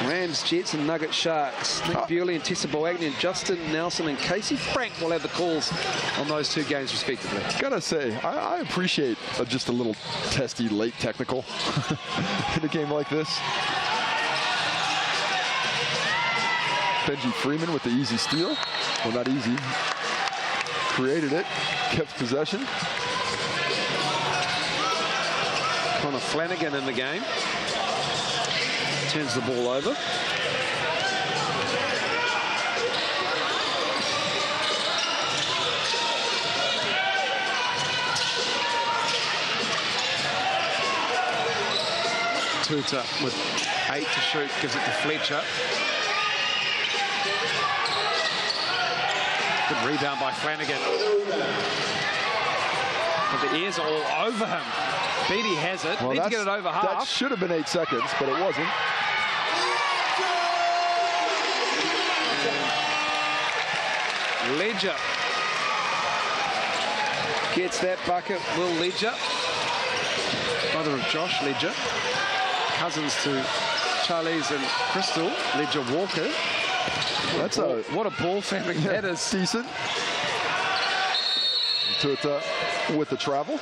Rams, Jets and Nugget Sharks. Nick Bewley and Tessa Boagni and Justin Nelson and Casey Frank will have the calls on those two games respectively. Gotta say, I appreciate just a little testy late technical in a game like this. Benji Freeman with the easy steal. Well, not easy. Created it, kept possession. Connor Flanagan in the game. Turns the ball over. Tuta with 8 to shoot, gives it to Fletcher. Good rebound by Flanagan. But the ears are all over him. Beattie has it. Well, Need to get it over half. That should have been 8 seconds, but it wasn't. Ledger gets that bucket. Will Ledger, brother of Josh Ledger, cousins to Charlize and Crystal Ledger Walker. What a ball family that is. Decent. Tuta with the travel.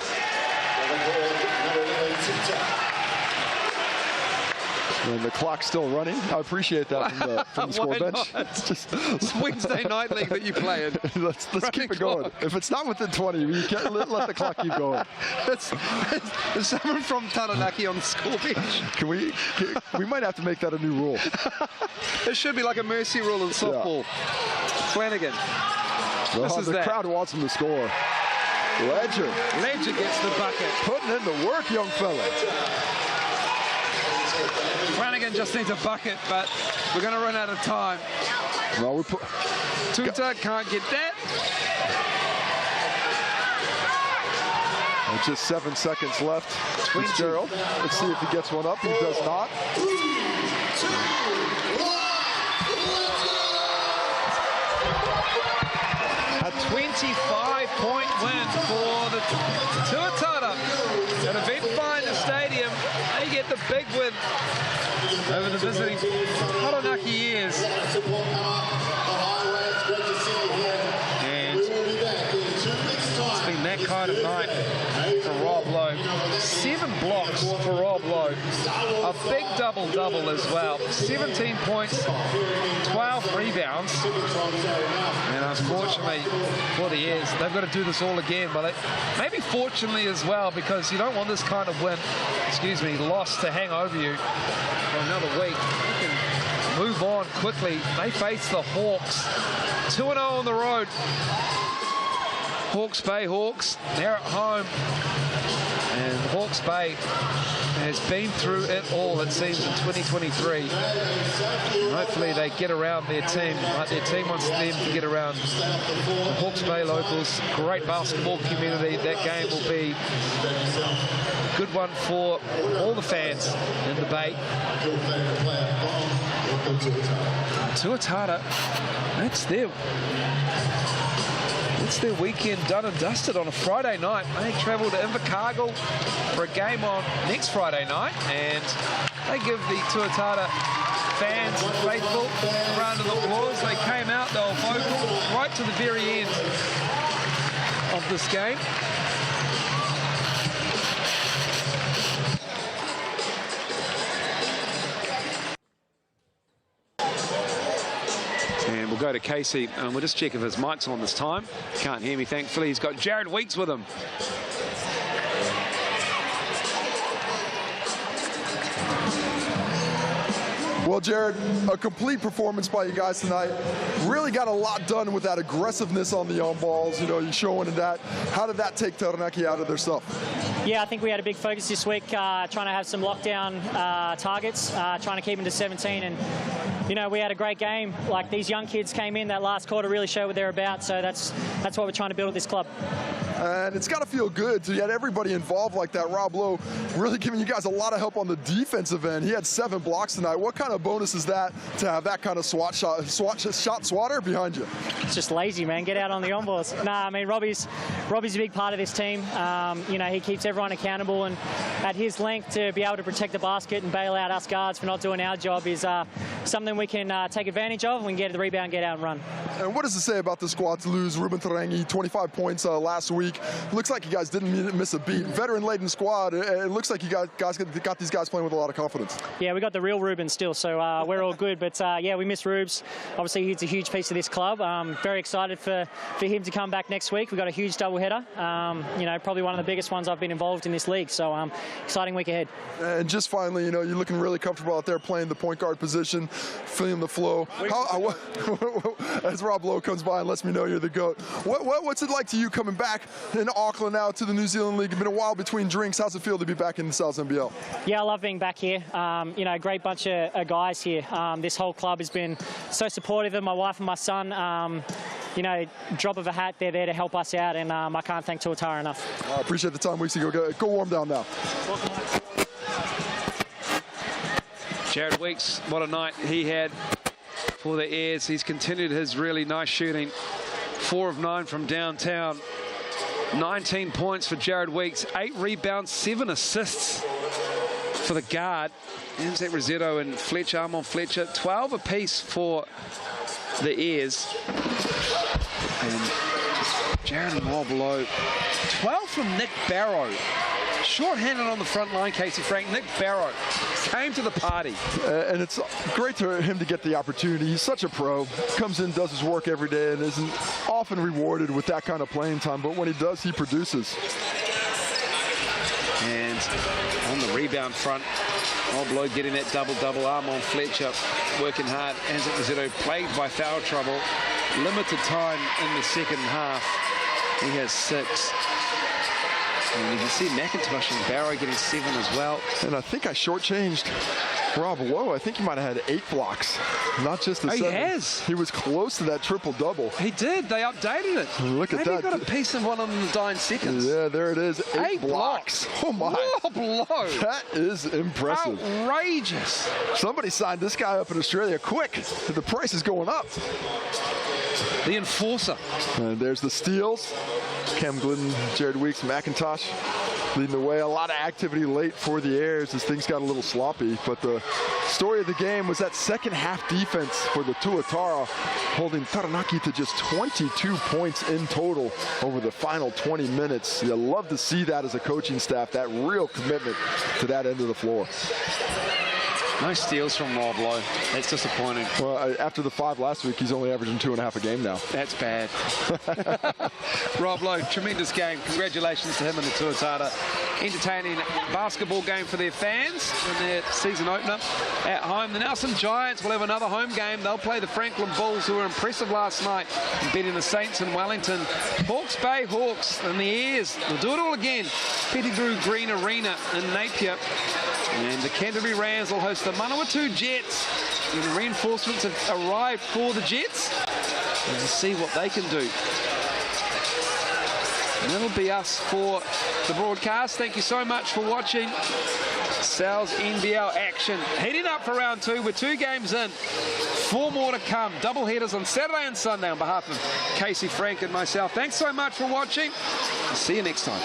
And the clock's still running. I appreciate that from the score bench. It's just it's Wednesday night league that you play in. let's keep it going. Clock. If it's not within 20, you can't let the clock keep going. There's someone from Taranaki on the score bench. We might have to make that a new rule. There should be like a mercy rule in softball. Yeah. Flanagan. Well, the crowd wants him to score. Ledger gets the bucket. Putting in the work, young fella. Flanagan just needs a bucket, but we're going to run out of time. Well, Tuta can't get that. And just 7 seconds left. Fitzgerald. Let's see if he gets one up. He does not. A 25-point win for the Tuatara at Eventfinda Stadium. They get the big win over the visiting Taranaki years. And it's been that kind of night for Rob Lowe. 7 blocks for Rob Lowe. A big double-double as well. 17 points, 12 rebounds. And unfortunately for the Airs, they've got to do this all again. But maybe fortunately as well, because you don't want this kind of win, loss to hang over you for another week. You can move on quickly. They face the Hawks. 2-0 on the road. Hawke's Bay Hawks, they're at home. And Hawke's Bay has been through it all, it seems, in 2023. Hopefully they get around their team, like their team wants them to get around the Hawke's Bay locals. Great basketball community. That game will be a good one for all the fans in the Bay. Tuatara, that's their weekend done and dusted on a Friday night. They travel to Invercargill for a game on next Friday night, and they give the Tuatara fans, faithful, a round of applause. They came out, they were vocal right to the very end of this game. And we'll go to Casey, and we'll just check if his mic's on this time. Can't hear me, thankfully. He's got Jared Weeks with him. Well, Jared, a complete performance by you guys tonight. Really got a lot done with that aggressiveness on the on-balls. You know, you showing that. How did that take Taranaki out of their stuff? Yeah, I think we had a big focus this week, trying to have some lockdown targets, trying to keep them to 17. And, you know, we had a great game. Like, these young kids came in that last quarter, really showed what they're about. So that's what we're trying to build at this club. And it's got to feel good to get everybody involved like that. Rob Lowe really giving you guys a lot of help on the defensive end. He had 7 blocks tonight. What kind of bonus is that to have that kind of shot swatter behind you? It's just lazy, man. Get out on the on-balls. Nah, I mean, Robbie's a big part of this team. You know, he keeps everyone accountable, and at his length to be able to protect the basket and bail out us guards for not doing our job is something we can take advantage of. We can get the rebound, get out and run. And what does it say about the squad to lose Ruben Taranaki, 25 points last week? Looks like you guys didn't miss a beat. Veteran-laden squad. It looks like you guys got these guys playing with a lot of confidence. Yeah, we got the real Ruben still, so we're all good. But yeah, we miss Rubes. Obviously, he's a huge piece of this club. Very excited for him to come back next week. We've got a huge doubleheader. You know, probably one of the biggest ones I've been involved in this league. So exciting week ahead. And just finally, you know, you're looking really comfortable out there playing the point guard position, feeling the flow. As Rob Lowe comes by and lets me know you're the GOAT. What's it like to you coming back in Auckland now to the New Zealand League? It's been a while between drinks. How's it feel to be back in the NZNBL? Yeah, I love being back here. You know, a great bunch of guys here. This whole club has been so supportive of my wife and my son. You know, drop of a hat, they're there to help us out, and I can't thank Tuatara enough. I appreciate the time, Weeksy. Go warm down now. Jared Weeks, what a night he had for the Airs. He's continued his really nice shooting. 4 of 9 from downtown. 19 points for Jared Weeks. 8 rebounds, 7 assists for the guard. NZ Rossetto and Fletcher, Armon Fletcher. 12 apiece for the Airs. And Jared and Rob Lowe. 12 from Nick Barrow. Short-handed on the front line, Casey Frank. Nick Barrow came to the party. And it's great for him to get the opportunity. He's such a pro. Comes in, does his work every day, and isn't often rewarded with that kind of playing time. But when he does, he produces. And on the rebound front, Rob Lowe getting that double-double. Armon Fletcher working hard. NZ Rossetto plagued by foul trouble. Limited time in the second half. He has 6. And you can see McIntosh and Barrow getting 7 as well. And I think I shortchanged Rob Lowe. I think he might have had 8 blocks, not just the 7. He has. He was close to that triple-double. He did. They updated it. Look at that. Maybe he got a piece of one in the dying seconds. Yeah, there it is. 8 blocks. Oh, my. Rob Lowe. That is impressive. Outrageous. Somebody signed this guy up in Australia quick. The price is going up. The enforcer. And there's the steals. Cam Glidden, Jared Weeks, McIntosh leading the way. A lot of activity late for the Airs as things got a little sloppy. But the story of the game was that second half defense for the Tuatara, holding Taranaki to just 22 points in total over the final 20 minutes. You love to see that as a coaching staff, that real commitment to that end of the floor. No steals from Rob Lowe. That's disappointing. Well, after the 5 last week, he's only averaging 2.5 a game now. That's bad. Rob Lowe, tremendous game. Congratulations to him and the Tuatara. Entertaining basketball game for their fans in their season opener at home. The Nelson Giants will have another home game. They'll play the Franklin Bulls, who were impressive last night, beating the Saints in Wellington. Hawke's Bay Hawks and the Airs will do it all again. Pettigrew Green Arena in Napier. And the Canterbury Rams will host the Manawatu Jets. And the reinforcements have arrived for the Jets. And we'll see what they can do. And that'll be us for the broadcast. Thank you so much for watching. Sal's NBL action. Heading up for round 2 with 2 games in. 4 more to come. Double headers on Saturday and Sunday on behalf of Casey Frank and myself. Thanks so much for watching. See you next time.